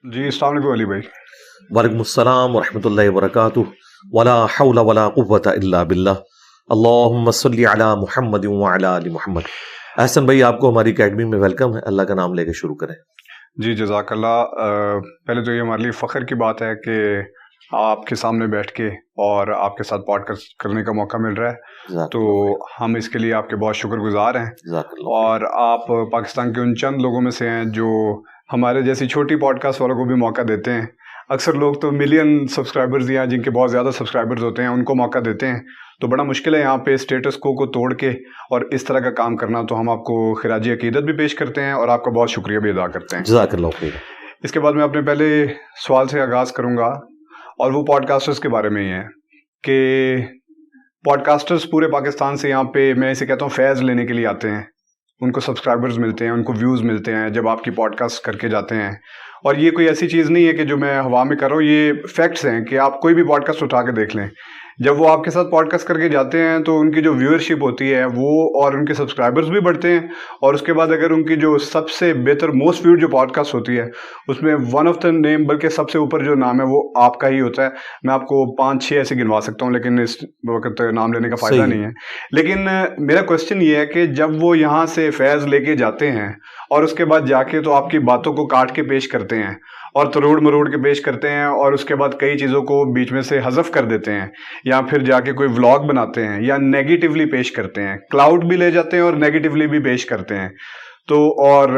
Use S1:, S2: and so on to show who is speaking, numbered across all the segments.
S1: جی السلام علیکم علی بھائی.
S2: وعلیکم السلام ورحمۃ اللہ وبرکاتہ. ولا حول ولا قوۃ الا باللہ. اللہم صلی علی محمد وعلی آل محمد. احسن بھائی، آپ کو ہماری اکیڈمی میں ویلکم ہے. اللہ کا نام لے کے شروع کریں.
S1: جی جزاک اللہ. پہلے تو یہ ہمارے لیے فخر کی بات ہے کہ آپ کے سامنے بیٹھ کے اور آپ کے ساتھ پوڈ کاسٹ کرنے کا موقع مل رہا ہے، تو ہم اس کے لیے آپ کے بہت شکر گزار ہیں. اور آپ پاکستان کے ان چند لوگوں میں سے ہیں جو ہمارے جیسی چھوٹی پوڈ کاسٹ والوں کو بھی موقع دیتے ہیں. اکثر لوگ تو ملین سبسکرائبرز یا جن کے بہت زیادہ سبسکرائبرز ہوتے ہیں ان کو موقع دیتے ہیں، تو بڑا مشکل ہے یہاں پہ اسٹیٹس کو توڑ کے اور اس طرح کا کام کرنا. تو ہم آپ کو خراج عقیدت بھی پیش کرتے ہیں اور آپ کا بہت شکریہ بھی ادا کرتے ہیں.
S2: جزاک اللہ خیر.
S1: اس کے بعد میں اپنے پہلے سوال سے آغاز کروں گا، اور وہ پوڈ کاسٹرز کے بارے میں ہی ہے کہ پوڈ کاسٹرز پورے پاکستان سے یہاں پہ، میں اسے کہتا ہوں، فیض لینے کے لیے آتے ہیں. ان کو سبسکرائبرز ملتے ہیں، ان کو ویوز ملتے ہیں جب آپ کی پوڈ کاسٹ کر کے جاتے ہیں. اور یہ کوئی ایسی چیز نہیں ہے کہ جو میں ہوا میں کر رہا ہوں، یہ فیکٹس ہیں کہ آپ کوئی بھی پوڈ کاسٹ اٹھا کے دیکھ لیں. جب وہ آپ کے ساتھ پوڈ کاسٹ کر کے جاتے ہیں تو ان کی جو ویورشپ ہوتی ہے وہ، اور ان کے سبسکرائبرز بھی بڑھتے ہیں. اور اس کے بعد اگر ان کی جو سب سے بہتر موسٹ ویوڈ جو پوڈ کاسٹ ہوتی ہے اس میں ون آف دا نیم، بلکہ سب سے اوپر جو نام ہے وہ آپ کا ہی ہوتا ہے. میں آپ کو 5-6 ایسے گنوا سکتا ہوں، لیکن اس وقت نام لینے کا فائدہ نہیں ہے. لیکن میرا کوشچن یہ ہے کہ جب وہ یہاں سے فیض لے کے جاتے ہیں اور اس کے بعد جا کے تو آپ کی باتوں کو کاٹ کے پیش کرتے ہیں اور تروڑ مروڑ کے پیش کرتے ہیں، اور اس کے بعد کئی چیزوں کو بیچ میں سے حذف کر دیتے ہیں، یا پھر جا کے کوئی ولاگ بناتے ہیں یا نیگیٹیولی پیش کرتے ہیں، کلاؤڈ بھی لے جاتے ہیں اور نیگیٹیولی بھی پیش کرتے ہیں. تو اور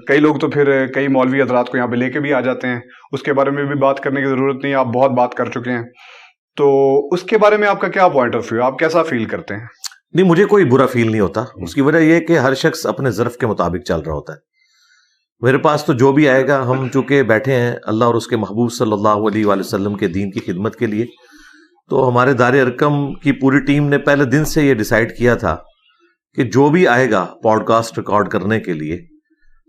S1: کئی لوگ تو پھر کئی مولوی حضرات کو یہاں پہ لے کے بھی آ جاتے ہیں. اس کے بارے میں بھی بات کرنے کی ضرورت نہیں، آپ بہت بات کر چکے ہیں. تو اس کے بارے میں آپ کا کیا پوائنٹ آف ویو، آپ کیسا فیل کرتے ہیں؟
S2: نہیں، مجھے کوئی برا فیل نہیں ہوتا. اس کی وجہ یہ ہے کہ ہر شخص اپنے ظرف کے مطابق چل رہا ہوتا ہے. میرے پاس تو جو بھی آئے گا، ہم چونکہ بیٹھے ہیں اللہ اور اس کے محبوب صلی اللہ علیہ وآلہ وسلم کے دین کی خدمت کے لیے، تو ہمارے دار ارکم کی پوری ٹیم نے پہلے دن سے یہ ڈیسائیڈ کیا تھا کہ جو بھی آئے گا پوڈ کاسٹ ریکارڈ کرنے کے لیے،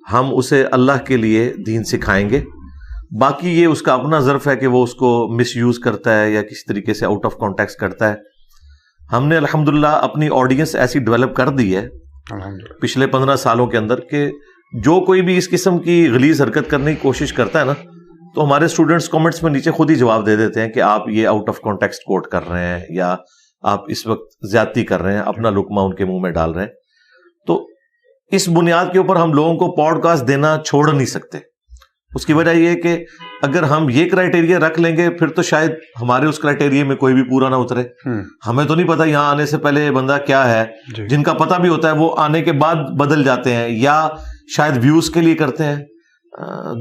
S2: ہم اسے اللہ کے لیے دین سکھائیں گے. باقی یہ اس کا اپنا ظرف ہے کہ وہ اس کو مس یوز کرتا ہے یا کسی طریقے سے آؤٹ آف کانٹیکسٹ کرتا ہے. ہم نے الحمدللہ اپنی آڈینس ایسی ڈیولپ کر دی ہے پچھلے 15 سالوں کے اندر کہ جو کوئی بھی اس قسم کی غلیظ حرکت کرنے کی کوشش کرتا ہے نا، تو ہمارے اسٹوڈنٹس کامنٹس میں نیچے خود ہی جواب دے دیتے ہیں کہ آپ یہ آؤٹ آف کانٹیکسٹ کوٹ کر رہے ہیں یا آپ اس وقت زیادتی کر رہے ہیں، اپنا لقمہ ان کے منہ میں ڈال رہے ہیں. تو اس بنیاد کے اوپر ہم لوگوں کو پوڈ کاسٹ دینا چھوڑ نہیں سکتے. اس کی وجہ یہ ہے کہ اگر ہم یہ کرائٹیریا رکھ لیں گے پھر تو شاید ہمارے اس کرائٹیریا میں کوئی بھی پورا نہ اترے. ہمیں تو نہیں پتا یہاں آنے سے پہلے یہ بندہ کیا ہے. جن کا پتہ بھی ہوتا ہے وہ آنے کے بعد بدل جاتے ہیں، یا شاید ویوز کے لیے کرتے ہیں،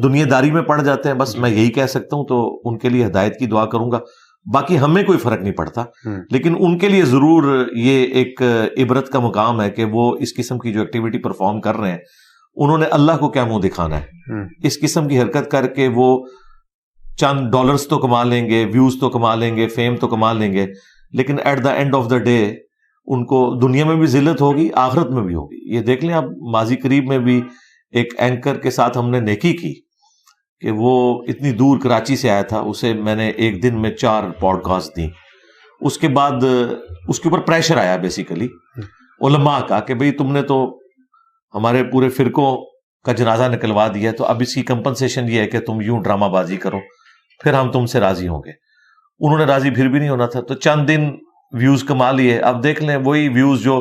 S2: دنیا داری میں پڑ جاتے ہیں. بس میں یہی کہہ سکتا ہوں. تو ان کے لیے ہدایت کی دعا کروں گا. باقی ہمیں کوئی فرق نہیں پڑتا، لیکن ان کے لیے ضرور یہ ایک عبرت کا مقام ہے کہ وہ اس قسم کی جو ایکٹیویٹی پرفارم کر رہے ہیں، انہوں نے اللہ کو کیا منہ دکھانا ہے. اس قسم کی حرکت کر کے وہ چند ڈالرز تو کما لیں گے، ویوز تو کما لیں گے، فیم تو کما لیں گے، لیکن at the end of the day ان کو دنیا میں بھی ذلت ہوگی، آخرت میں بھی ہوگی. یہ دیکھ لیں آپ، ماضی قریب میں بھی ایک اینکر کے ساتھ ہم نے نیکی کی کہ وہ اتنی دور کراچی سے آیا تھا، اسے میں نے ایک دن میں 4 پوڈ کاسٹ دی. اس کے بعد اس کے اوپر پریشر آیا بیسیکلی علماء کا کہ بھئی تم نے تو ہمارے پورے فرقوں کا جنازہ نکلوا دیا، تو اب اس کی کمپنسیشن یہ ہے کہ تم یوں ڈرامہ بازی کرو، پھر ہم تم سے راضی ہوں گے. انہوں نے راضی پھر بھی نہیں ہونا تھا، تو چند دن ویوز کما لیے. اب دیکھ لیں وہی ویوز جو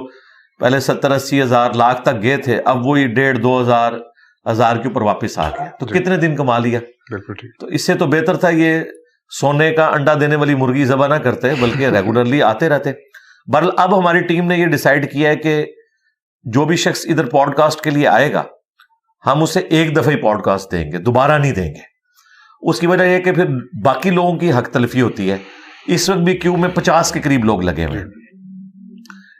S2: پہلے 70-80 ہزار لاکھ تک گئے تھے، اب وہی 1.5-2 ہزار کے اوپر واپس آ گئے. تو کتنے دن کما لیا. تو اس سے تو بہتر تھا یہ سونے کا انڈا دینے والی مرغی ذبح نہ کرتے بلکہ ریگولرلی آتے رہتے. بہرحال اب ہماری ٹیم نے یہ ڈیسائیڈ کیا ہے کہ جو بھی شخص ادھر پوڈ کاسٹ کے لیے آئے گا، ہم اسے ایک دفعہ ہی پوڈ کاسٹ دیں گے، دوبارہ نہیں دیں گے. اس کی وجہ یہ کہ پھر باقی لوگوں کی حق تلفی ہوتی ہے. اس وقت بھی کیو میں 50 کے قریب لوگ لگے ہوئے ہیں.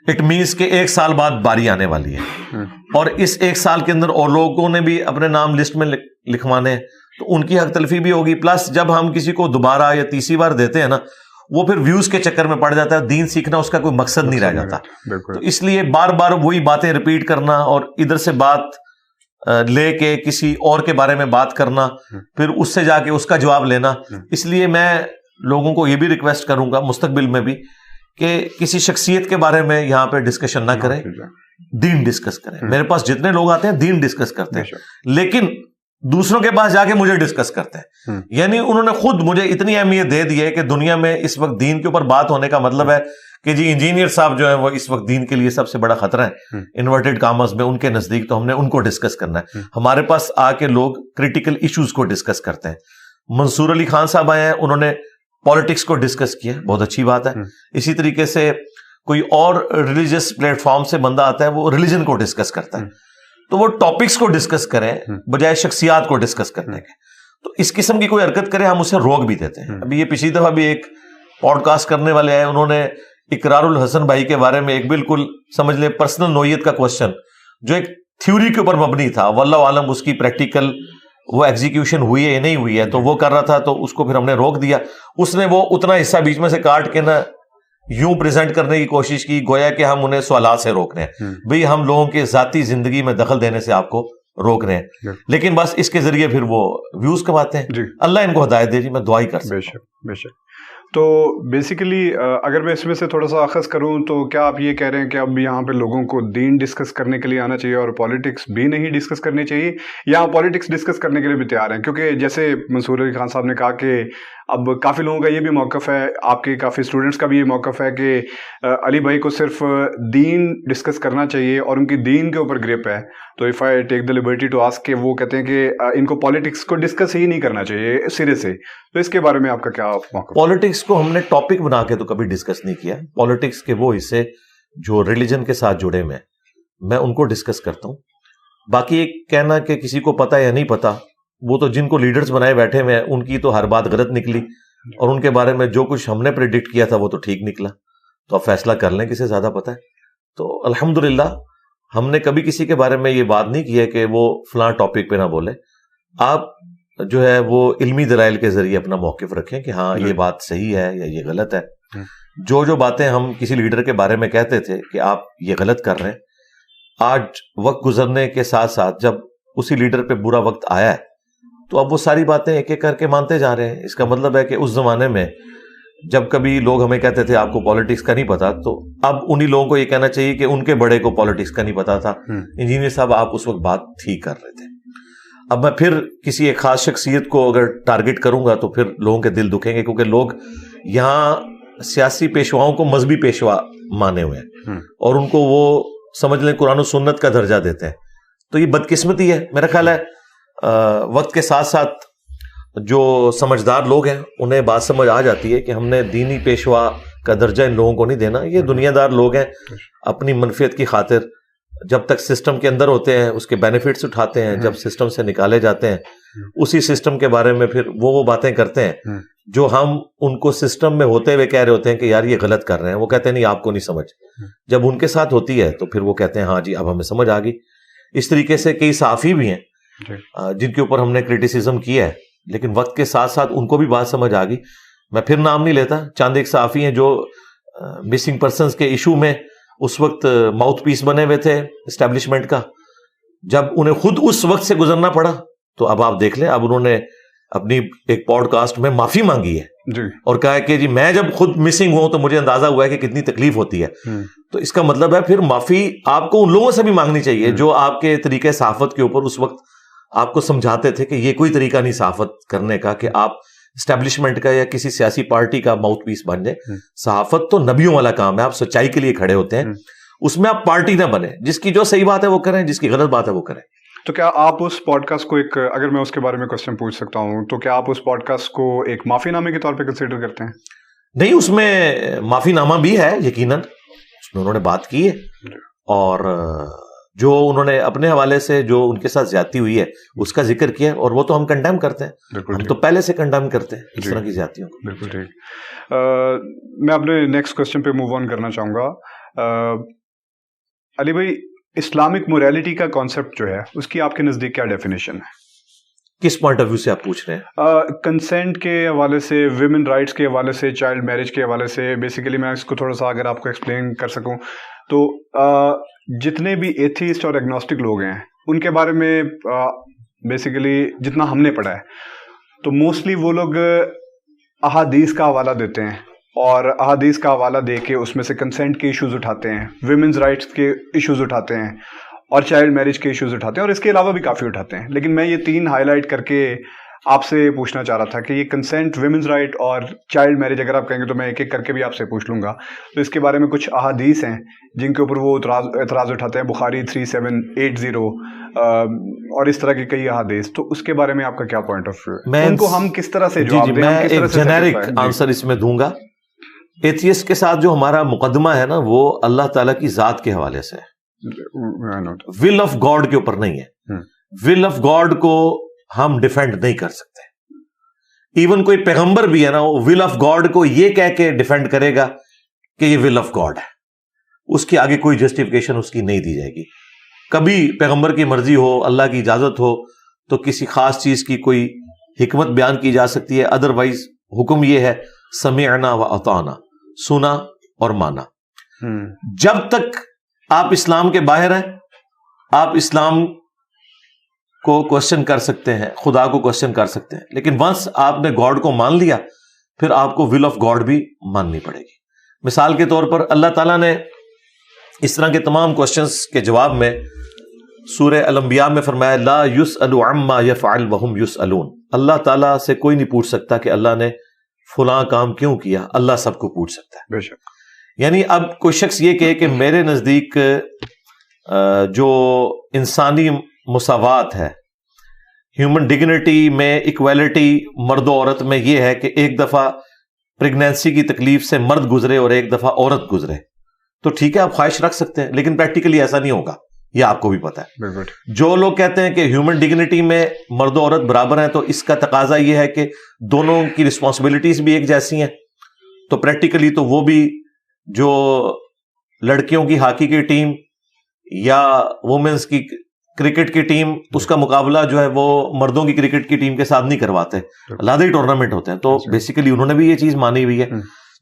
S2: اٹ مینس کہ 1 سال بعد باری آنے والی ہے، اور اس 1 سال کے اندر اور لوگوں نے بھی اپنے نام لسٹ میں لکھوانے ہیں، تو ان کی حق تلفی بھی ہوگی. پلس جب ہم کسی کو دوبارہ یا تیسری بار دیتے ہیں نا، وہ پھر ویوز کے چکر میں پڑ جاتا ہے. دین سیکھنا اس کا کوئی مقصد نہیں رہ جاتا. تو اس لیے بار بار وہی باتیں ریپیٹ کرنا اور ادھر سے بات لے کے کسی اور کے بارے میں بات کرنا، پھر اس سے جا کے اس کا جواب لینا. اس لیے میں لوگوں کو یہ بھی ریکویسٹ کروں گا مستقبل میں بھی کہ کسی شخصیت کے بارے میں یہاں پہ ڈسکشن نہ کریں، دین ڈسکس کریں. میرے پاس جتنے لوگ آتے ہیں دین ڈسکس کرتے ہیں، لیکن دوسروں کے پاس جا کے مجھے ڈسکس کرتے ہیں. یعنی انہوں نے خود مجھے اتنی اہمیت دے دی ہے کہ دنیا میں اس وقت دین کے اوپر بات ہونے کا مطلب ہے کہ جی انجینئر صاحب جو ہیں وہ اس وقت دین کے لیے سب سے بڑا خطرہ ہے انورٹڈ کامرز میں، ان کے نزدیک تو ہم نے ان کو ڈسکس کرنا ہے. ہمارے پاس آ کے لوگ کریٹیکل ایشوز کو ڈسکس کرتے ہیں. منصور علی خان صاحب آئے ہیں، انہوں نے پالیٹکس کو ڈسکس کیا، بہت اچھی بات ہے. اسی طریقے سے کوئی اور ریلیجیس پلیٹ فارم سے بندہ آتا ہے، وہ ریلیجن کو ڈسکس کرتا ہے. تو وہ ٹاپکس کو ڈسکس کریں بجائے شخصیات کو ڈسکس کرنے کے. تو اس قسم کی کوئی حرکت کرے ہم اسے روک بھی دیتے ہیں. ابھی یہ پچھلی دفعہ بھی ایک پوڈ کاسٹ کرنے والے آئے، انہوں نے اقرار الحسن بھائی کے بارے میں ایک بالکل سمجھ لیں پرسنل نوعیت کا کوشچن جو ایک تھیوری کے اوپر مبنی تھا، واللہ عالم اس کی پریکٹیکل وہ ایگزیکیوشن ہوئی ہے یا نہیں ہوئی ہے، تو وہ کر رہا تھا تو اس کو پھر ہم نے روک دیا. اس نے وہ اتنا حصہ بیچ میں سے کاٹ کے نا یوں پریزنٹ کرنے کی کوشش کی گویا کہ ہم انہیں سوالات سے روک رہے ہیں. بھئی ہم لوگوں کے ذاتی زندگی میں دخل دینے سے آپ کو روک رہے ہیں، لیکن بس اس کے ذریعے پھر وہ ویوز کماتے ہیں. اللہ ان کو ہدایت دے جی، میں دعا ہی کر سکتا ہوں.
S1: بے شک بے شک. تو بیسیکلی اگر میں اس میں سے تھوڑا سا اخذ کروں تو کیا آپ یہ کہہ رہے ہیں کہ اب یہاں پہ لوگوں کو دین ڈسکس کرنے کے لیے آنا چاہیے اور پالیٹکس بھی نہیں ڈسکس کرنی چاہیے، یا پالیٹکس ڈسکس کرنے کے لیے بھی تیار ہیں؟ کیونکہ جیسے منصور علی خان صاحب نے کہا کہ اب کافی لوگوں کا یہ بھی موقف ہے، آپ کے کافی اسٹوڈنٹس کا بھی یہ موقف ہے کہ علی بھائی کو صرف دین ڈسکس کرنا چاہیے اور ان کی دین کے اوپر گرپ ہے. تو if I take the liberty to ask کہ وہ کہتے ہیں کہ ان کو پالیٹکس کو ڈسکس ہی نہیں کرنا چاہیے سرے سے. تو اس کے بارے میں آپ کا کیا موقف؟
S2: پالیٹکس کو ہم نے ٹاپک بنا کے تو کبھی ڈسکس نہیں کیا. پالیٹکس کے وہ حصے جو ریلیجن کے ساتھ جڑے ہوئے ہیں میں ان کو ڈسکس کرتا ہوں. باقی ایک کہنا کہ کسی کو پتا یا نہیں پتا، وہ تو جن کو لیڈرز بنائے بیٹھے ہوئے ہیں ان کی تو ہر بات غلط نکلی، اور ان کے بارے میں جو کچھ ہم نے پریڈکٹ کیا تھا وہ تو ٹھیک نکلا. تو آپ فیصلہ کر لیں کسے زیادہ پتا ہے. تو الحمدللہ ہم نے کبھی کسی کے بارے میں یہ بات نہیں کی ہے کہ وہ فلاں ٹاپک پہ نہ بولے. آپ جو ہے وہ علمی دلائل کے ذریعے اپنا موقف رکھیں کہ ہاں یہ بات صحیح ہے یا یہ غلط ہے. جو باتیں ہم کسی لیڈر کے بارے میں کہتے تھے کہ آپ یہ غلط کر رہے ہیں، آج وقت گزرنے کے ساتھ ساتھ جب اسی لیڈر پہ برا وقت آیا ہے تو اب وہ ساری باتیں ایک ایک کر کے مانتے جا رہے ہیں. اس کا مطلب ہے کہ اس زمانے میں جب کبھی لوگ ہمیں کہتے تھے آپ کو پالیٹکس کا نہیں پتا، تو اب انہی لوگوں کو یہ کہنا چاہیے کہ ان کے بڑے کو پالیٹکس کا نہیں پتا تھا. انجینئر صاحب آپ اس وقت بات ٹھیک کر رہے تھے. اب میں پھر کسی ایک خاص شخصیت کو اگر ٹارگٹ کروں گا تو پھر لوگوں کے دل دکھیں گے، کیونکہ لوگ یہاں سیاسی پیشواؤں کو مذہبی پیشوا مانے ہوئے ہیں اور ان کو وہ سمجھ لیں قرآن و سنت کا درجہ دیتے ہیں. تو یہ بدقسمتی ہے. میرا خیال ہے وقت کے ساتھ ساتھ جو سمجھدار لوگ ہیں انہیں بات سمجھ آ جاتی ہے کہ ہم نے دینی پیشوا کا درجہ ان لوگوں کو نہیں دینا. یہ دنیا دار لوگ ہیں، اپنی منفیت کی خاطر جب تک سسٹم کے اندر ہوتے ہیں اس کے بینیفٹس اٹھاتے ہیں، جب سسٹم سے نکالے جاتے ہیں اسی سسٹم کے بارے میں پھر وہ باتیں کرتے ہیں جو ہم ان کو سسٹم میں ہوتے ہوئے کہہ رہے ہوتے ہیں کہ یار یہ غلط کر رہے ہیں. وہ کہتے ہیں نہیں آپ کو نہیں سمجھ. جب ان کے ساتھ ہوتی ہے تو پھر وہ کہتے ہیں ہاں جی اب ہمیں سمجھ آ گئی. اس طریقے سے کئی صحافی بھی ہیں جن کے اوپر ہم نے کرٹیسزم کیا ہے، لیکن وقت کے ساتھ ساتھ ان کو بھی بات سمجھ آ گئی. میں پھر نام نہیں لیتا، چند ایک صحافی ہیں جو مسنگ پرسنز کے ایشو میں اس وقت ماؤتھ پیس بنے ہوئے تھے اسٹیبلشمنٹ کا. جب انہیں خود اس وقت سے گزرنا پڑا تو اب آپ دیکھ لیں، اب انہوں نے اپنی ایک پوڈ کاسٹ میں معافی مانگی ہے اور کہا ہے کہ جی میں جب خود مسنگ ہوں تو مجھے اندازہ ہوا ہے کہ کتنی تکلیف ہوتی ہے. تو اس کا مطلب ہے پھر معافی آپ کو ان لوگوں سے بھی مانگنی چاہیے جو آپ کے طریقے صحافت کے اوپر اس وقت آپ کو سمجھاتے تھے کہ یہ کوئی طریقہ نہیں صحافت کرنے کا کہ آپ اسٹیبلشمنٹ کا یا کسی سیاسی پارٹی کا ماؤتھ پیس بن جائے. صحافت تو نبیوں والا کام ہے، آپ سچائی کے لیے کھڑے ہوتے ہیں، اس میں آپ پارٹی نہ بنے. جس کی جو صحیح بات ہے وہ کریں، جس کی غلط بات ہے وہ کریں.
S1: تو کیا آپ اس پوڈ کاسٹ کو ایک، اگر میں اس کے بارے میں کوشچن پوچھ سکتا ہوں، تو کیا آپ اس پوڈ کاسٹ کو ایک معافی نامے کے طور پہ کنسیڈر کرتے ہیں؟
S2: نہیں، اس میں معافی نامہ بھی ہے یقیناً، اس میں انہوں نے بات کی ہے اور جو انہوں نے اپنے حوالے سے جو ان کے ساتھ زیادتی ہوئی ہے اس کا ذکر کیا، اور وہ تو ہم کنڈیم کرتے ہیں، ہم تو پہلے سے کنڈیم کرتے ہیں اس طرح کی زیادتیوں کو.
S1: بالکل ٹھیک. میں اپنے نیکسٹ کوسچن پہ موو آن کرنا چاہوں گا. علی بھائی، اسلامک موریلٹی کا کانسیپٹ جو ہے اس کی آپ کے نزدیک کیا ڈیفینیشن ہے؟
S2: کس پوائنٹ آف ویو سے آپ پوچھ رہے ہیں؟
S1: کنسینٹ کے حوالے سے، ویمن رائٹس کے حوالے سے، چائلڈ میرج کے حوالے سے. بیسیکلی میں اس کو تھوڑا سا اگر آپ کو ایکسپلین کر سکوں تو جتنے بھی ایتھیسٹ اور ایگنوسٹک لوگ ہیں ان کے بارے میں بیسیکلی جتنا ہم نے پڑھا ہے تو موسٹلی وہ لوگ احادیث کا حوالہ دیتے ہیں اور احادیث کا حوالہ دے کے اس میں سے کنسینٹ کے ایشوز اٹھاتے ہیں، ویمنز رائٹس کے ایشوز اٹھاتے ہیں اور چائلڈ میرج کے ایشوز اٹھاتے ہیں، اور اس کے علاوہ بھی کافی اٹھاتے ہیں. لیکن میں یہ 3 ہائی لائٹ کر کے آپ سے پوچھنا چاہ رہا تھا کہ یہ کنسینٹ، ویمنز رائٹ اور چائلڈ میرج اگر آپ کہیں گے تو میں ایک ایک کر کے بھی آپ سے پوچھ لوں گا. تو اس کے بارے میں کچھ احادیث ہیں جن کے اوپر وہ اعتراض اٹھاتے ہیں، بخاری 3780 اور اس طرح کی کئی احادیث. تو اس کے بارے میں آپ کا کیا پوائنٹ آف ویو ہے؟ ان کو ہم کس طرح سے جواب دیں؟
S2: میں ایک جنیرک آنسر اس میں دوں گا. ایتھیسٹ کے ساتھ جو ہمارا مقدمہ ہے نا، وہ اللہ تعالیٰ کی ذات کے حوالے سے ہے، ول آف گاڈ کے اوپر نہیں ہے. ول آف گاڈ کو ہم ڈیفینڈ نہیں کر سکتے. ایون کوئی پیغمبر بھی ہے نا، وہ ول آف گاڈ کو یہ کہہ کے ڈیفینڈ کرے گا کہ یہ ول آف گاڈ ہے، اس کے آگے کوئی جسٹیفیکیشن اس کی نہیں دی جائے گی. کبھی پیغمبر کی مرضی ہو، اللہ کی اجازت ہو تو کسی خاص چیز کی کوئی حکمت بیان کی جا سکتی ہے. ادروائز حکم یہ ہے سمعنا و اطعنا، سنا اور مانا. جب تک آپ اسلام کے باہر ہیں، آپ اسلام کو کوشچن کر سکتے ہیں، خدا کو کوشچن کر سکتے ہیں، لیکن ونس آپ نے گاڈ کو مان لیا پھر آپ کو ول آف گاڈ بھی ماننی پڑے گی. مثال کے طور پر اللہ تعالیٰ نے اس طرح کے تمام کوشچنز کے جواب میں سورہ الانبیاء میں فرمایا لا یسأل عما یفعل وہم یسألون. اللہ تعالیٰ سے کوئی نہیں پوچھ سکتا کہ اللہ نے فلاں کام کیوں کیا، اللہ سب کو پوچھ سکتا ہے.
S1: بے شک.
S2: یعنی اب کوئی شخص یہ کہے کہ میرے نزدیک جو انسانی مساوات ہے، ہیومن ڈگنیٹی میں ایکویلٹی مرد و عورت میں یہ ہے کہ ایک دفعہ پریگنینسی کی تکلیف سے مرد گزرے اور ایک دفعہ عورت گزرے، تو ٹھیک ہے آپ خواہش رکھ سکتے ہیں، لیکن پریکٹیکلی ایسا نہیں ہوگا، یہ آپ کو بھی پتا ہے. جو لوگ کہتے ہیں کہ ہیومن ڈگنیٹی میں مرد و عورت برابر ہیں، تو اس کا تقاضا یہ ہے کہ دونوں کی رسپانسبلٹیز بھی ایک جیسی ہیں. تو پریکٹیکلی تو وہ بھی جو لڑکیوں کی ہاکی کی ٹیم یا وومنس کی کرکٹ کی ٹیم، اس کا مقابلہ جو ہے وہ مردوں کی کرکٹ کی ٹیم کے ساتھ نہیں کرواتے، علیحدہ ہی ٹورنامنٹ ہوتے ہیں. تو بیسیکلی انہوں نے بھی یہ چیز مانی ہوئی ہے.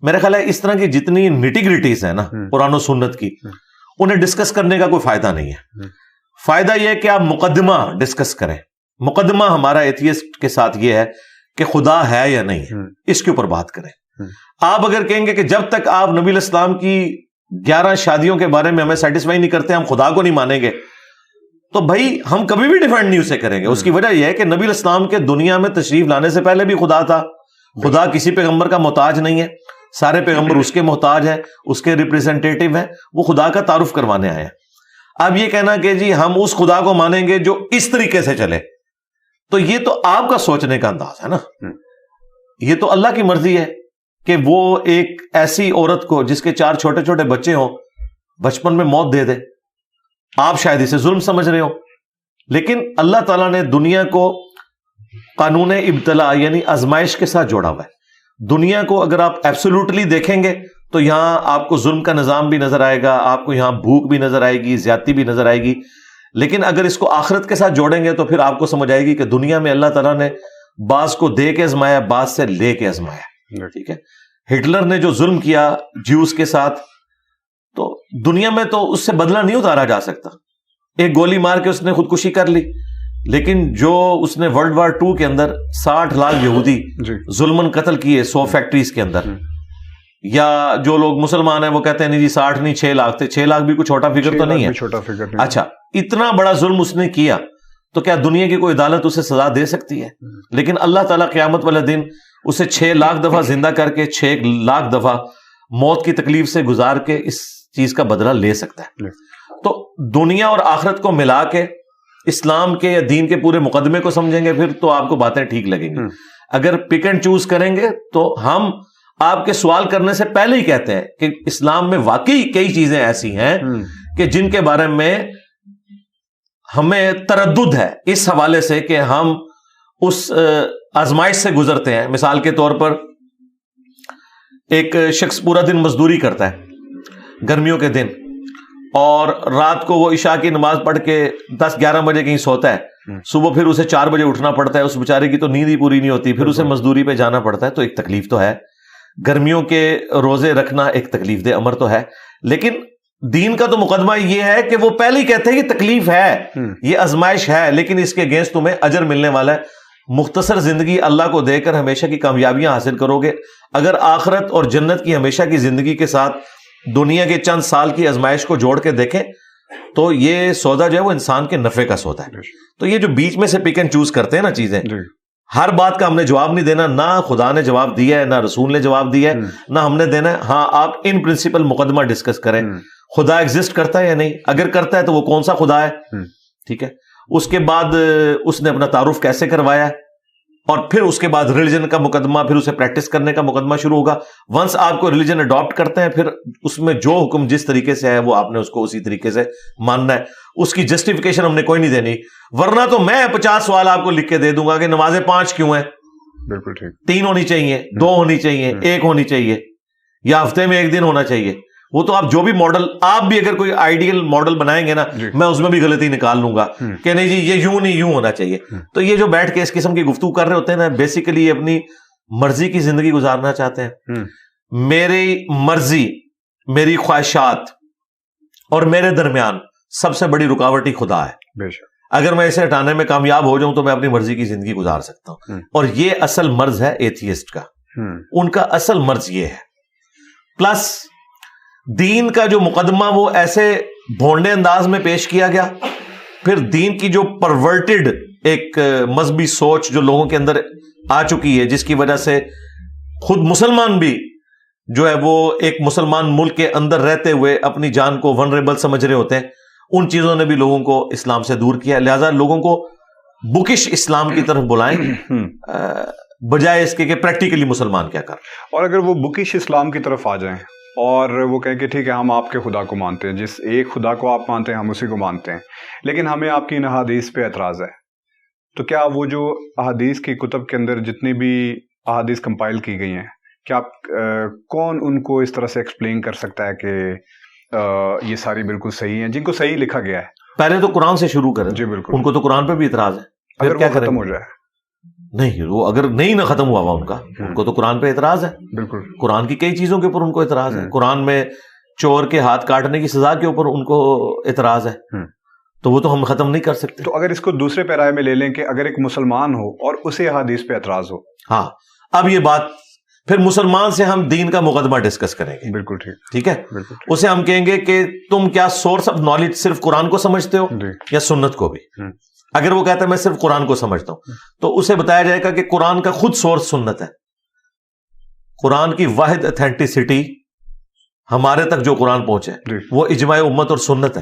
S2: میرا خیال ہے اس طرح کی جتنی نیٹی گریٹیز ہیں نا قرآن و سنت کی، انہیں ڈسکس کرنے کا کوئی فائدہ نہیں ہے. فائدہ یہ ہے کہ آپ مقدمہ ڈسکس کریں. مقدمہ ہمارا ایتھیسٹ کے ساتھ یہ ہے کہ خدا ہے یا نہیں ہے، اس کے اوپر بات کریں. آپ اگر کہیں گے کہ جب تک آپ نبی علیہ السلام کی 11 شادیوں کے بارے میں ہمیں سیٹسفائی نہیں کرتے، ہم خدا کو نہیں مانیں گے، تو بھائی ہم کبھی بھی ڈیفینڈ نہیں اسے کریں گے. اس کی وجہ یہ ہے کہ نبی علیہ السلام کے دنیا میں تشریف لانے سے پہلے بھی خدا تھا. خدا کسی پیغمبر کا محتاج نہیں ہے، سارے پیغمبر اس کے محتاج ہیں، اس کے ریپریزنٹیٹیو ہیں، وہ خدا کا تعارف کروانے آئے ہیں. اب یہ کہنا کہ جی ہم اس خدا کو مانیں گے جو اس طریقے سے چلے، تو یہ تو آپ کا سوچنے کا انداز ہے نا. یہ تو اللہ کی مرضی ہے کہ وہ ایک ایسی عورت کو جس کے 4 چھوٹے چھوٹے بچے ہوں بچپن میں موت دے دے. آپ شاید اسے ظلم سمجھ رہے ہو، لیکن اللہ تعالیٰ نے دنیا کو قانون ابتلا یعنی آزمائش کے ساتھ جوڑا ہوا ہے. دنیا کو اگر آپ ایبسولوٹلی دیکھیں گے تو یہاں آپ کو ظلم کا نظام بھی نظر آئے گا، آپ کو یہاں بھوک بھی نظر آئے گی، زیادتی بھی نظر آئے گی. لیکن اگر اس کو آخرت کے ساتھ جوڑیں گے تو پھر آپ کو سمجھ آئے گی کہ دنیا میں اللہ تعالیٰ نے بعض کو دے کے آزمایا، بعض سے لے کے آزمایا. ٹھیک ہے، ہٹلر نے جو ظلم کیا جیوز کے ساتھ، تو دنیا میں تو اس سے بدلہ نہیں اتارا جا سکتا. ایک گولی مار کے اس نے خودکشی کر لی، لیکن جو اس نے ورلڈ وار 2 کے اندر 60 لاکھ یہودی ظلمن قتل کیے 100 فیکٹریز کے اندر، یا جو لوگ مسلمان ہیں وہ کہتے ہیں نہیں جی 60 نہیں 6 لاکھ تھے. 6 لاکھ بھی کوئی چھوٹا فگر تو نہیں ہے. اچھا، اتنا بڑا ظلم اس نے کیا تو کیا دنیا کی کوئی عدالت اسے سزا دے سکتی ہے؟ لیکن اللہ تعالیٰ قیامت والے دن اسے 6 لاکھ دفعہ زندہ کر کے 6 لاکھ دفعہ موت کی تکلیف سے گزار کے اس چیز کا بدلہ لے سکتا ہے. تو دنیا اور آخرت کو ملا کے اسلام کے یا دین کے پورے مقدمے کو سمجھیں گے پھر تو آپ کو باتیں ٹھیک لگیں گی. اگر پک اینڈ چوز کریں گے تو ہم آپ کے سوال کرنے سے پہلے ہی کہتے ہیں کہ اسلام میں واقعی کئی چیزیں ایسی ہیں کہ جن کے بارے میں ہمیں تردد ہے اس حوالے سے کہ ہم اس آزمائش سے گزرتے ہیں. مثال کے طور پر ایک شخص پورا دن مزدوری کرتا ہے گرمیوں کے دن، اور رات کو وہ عشاء کی نماز پڑھ کے 10-11 بجے کہیں سوتا ہے، صبح پھر اسے 4 بجے اٹھنا پڑتا ہے. اس بیچارے کی تو نیند ہی پوری نہیں ہوتی، پھر اسے مزدوری پہ جانا پڑتا ہے. تو ایک تکلیف تو ہے، گرمیوں کے روزے رکھنا ایک تکلیف دہ امر تو ہے. لیکن دین کا تو مقدمہ یہ ہے کہ وہ پہلے ہی کہتے ہیں یہ تکلیف ہے، یہ آزمائش ہے، لیکن اس کے اگینسٹ تمہیں اجر ملنے والا ہے. مختصر زندگی اللہ کو دے کر ہمیشہ کی کامیابیاں حاصل کرو گے. اگر آخرت اور جنت کی ہمیشہ کی زندگی کے ساتھ دنیا کے چند سال کی آزمائش کو جوڑ کے دیکھیں تو یہ سودا جو ہے وہ انسان کے نفع کا سودا ہے. تو یہ جو بیچ میں سے پک اینڈ چوز کرتے ہیں نا چیزیں, ہر بات کا ہم نے جواب نہیں دینا, نہ خدا نے جواب دیا ہے نہ رسول نے جواب دیا ہے نہ ہم نے دینا ہے. ہاں آپ ان پرنسپل مقدمہ ڈسکس کریں, خدا ایگزسٹ کرتا ہے یا نہیں, اگر کرتا ہے تو وہ کون سا خدا ہے, ٹھیک ہے. اس کے بعد اس نے اپنا تعارف کیسے کروایا, اور پھر اس کے بعد ریلیجن کا مقدمہ, پھر اسے پریکٹس کرنے کا مقدمہ شروع ہوگا. ونس آپ کو ریلیجن اڈاپٹ کرتے ہیں, پھر اس میں جو حکم جس طریقے سے ہے وہ آپ نے اس کو اسی طریقے سے ماننا ہے. اس کی جسٹیفیکیشن ہم نے کوئی نہیں دینی, ورنہ تو میں 50 سوال آپ کو لکھ کے دے دوں گا کہ نمازیں 5 کیوں ہیں,
S1: بالکل ٹھیک,
S2: 3 ہونی چاہیے, 2 ہونی چاہیے, 1 ہونی چاہیے, یا ہفتے میں 1 دن ہونا چاہیے. وہ تو آپ جو بھی ماڈل, آپ بھی اگر کوئی آئیڈیل ماڈل بنائیں گے نا, میں اس میں بھی غلطی نکال لوں گا کہ نہیں جی یہ یوں نہیں یوں ہونا چاہیے. تو یہ جو بیٹھ کے اس قسم کی گفتگو کر رہے ہوتے ہیں نا, بیسیکلی اپنی مرضی کی زندگی گزارنا چاہتے ہیں. میری مرضی, میری خواہشات اور میرے درمیان سب سے بڑی رکاوٹ ہی خدا ہے. اگر میں اسے ہٹانے میں کامیاب ہو جاؤں تو میں اپنی مرضی کی زندگی گزار سکتا ہوں. اور یہ اصل مرض ہے ایتھیسٹ کا, ان کا اصل مرض یہ ہے. پلس دین کا جو مقدمہ وہ ایسے بھونڈے انداز میں پیش کیا گیا, پھر دین کی جو پرورٹڈ ایک مذہبی سوچ جو لوگوں کے اندر آ چکی ہے, جس کی وجہ سے خود مسلمان بھی جو ہے وہ ایک مسلمان ملک کے اندر رہتے ہوئے اپنی جان کو ونریبل سمجھ رہے ہوتے ہیں, ان چیزوں نے بھی لوگوں کو اسلام سے دور کیا. لہذا لوگوں کو بکش اسلام کی طرف بلائیں بجائے اس کے کہ پریکٹیکلی مسلمان کیا کر.
S1: اور اگر وہ بکش اسلام کی طرف آ جائیں اور وہ کہیں کہ ٹھیک ہے ہم آپ کے خدا کو مانتے ہیں, جس ایک خدا کو آپ مانتے ہیں ہم اسی کو مانتے ہیں, لیکن ہمیں آپ کی ان احادیث پہ اعتراض ہے, تو کیا وہ جو احادیث کی کتب کے اندر جتنی بھی احادیث کمپائل کی گئی ہیں, کیا آپ کون ان کو اس طرح سے ایکسپلین کر سکتا ہے کہ یہ ساری بالکل صحیح ہیں, جن کو صحیح لکھا گیا ہے؟
S2: پہلے تو قرآن سے شروع کریں.
S1: جی بالکل,
S2: ان کو تو قرآن پہ بھی اعتراض ہے,
S1: اگر کیا ختم ہو جائے.
S2: نہیں, وہ اگر نہیں نہ ختم ہوا ان کو تو قرآن پہ اعتراض ہے. بالکل, قرآن کی کئی چیزوں کے اوپر ان کو اعتراض ہے. قرآن میں چور کے ہاتھ کاٹنے کی سزا کے اوپر ان کو اعتراض ہے, تو وہ تو ہم ختم نہیں کر سکتے.
S1: تو اگر اس کو دوسرے پیرائے میں لے لیں کہ اگر ایک مسلمان ہو اور اسے احادیث پہ اعتراض ہو,
S2: ہاں اب یہ بات پھر مسلمان سے ہم دین کا مقدمہ ڈسکس کریں گے.
S1: بالکل
S2: ٹھیک ہے. اسے ہم کہیں گے کہ تم کیا سورس آف نالج صرف قرآن کو سمجھتے ہو یا سنت کو بھی. اگر وہ کہتا ہے میں صرف قرآن کو سمجھتا ہوں, تو اسے بتایا جائے گا کہ قرآن کا خود سورس سنت ہے. قرآن کی واحد اتھینٹسٹی ہمارے تک جو قرآن پہنچے وہ اجماع امت اور سنت ہے.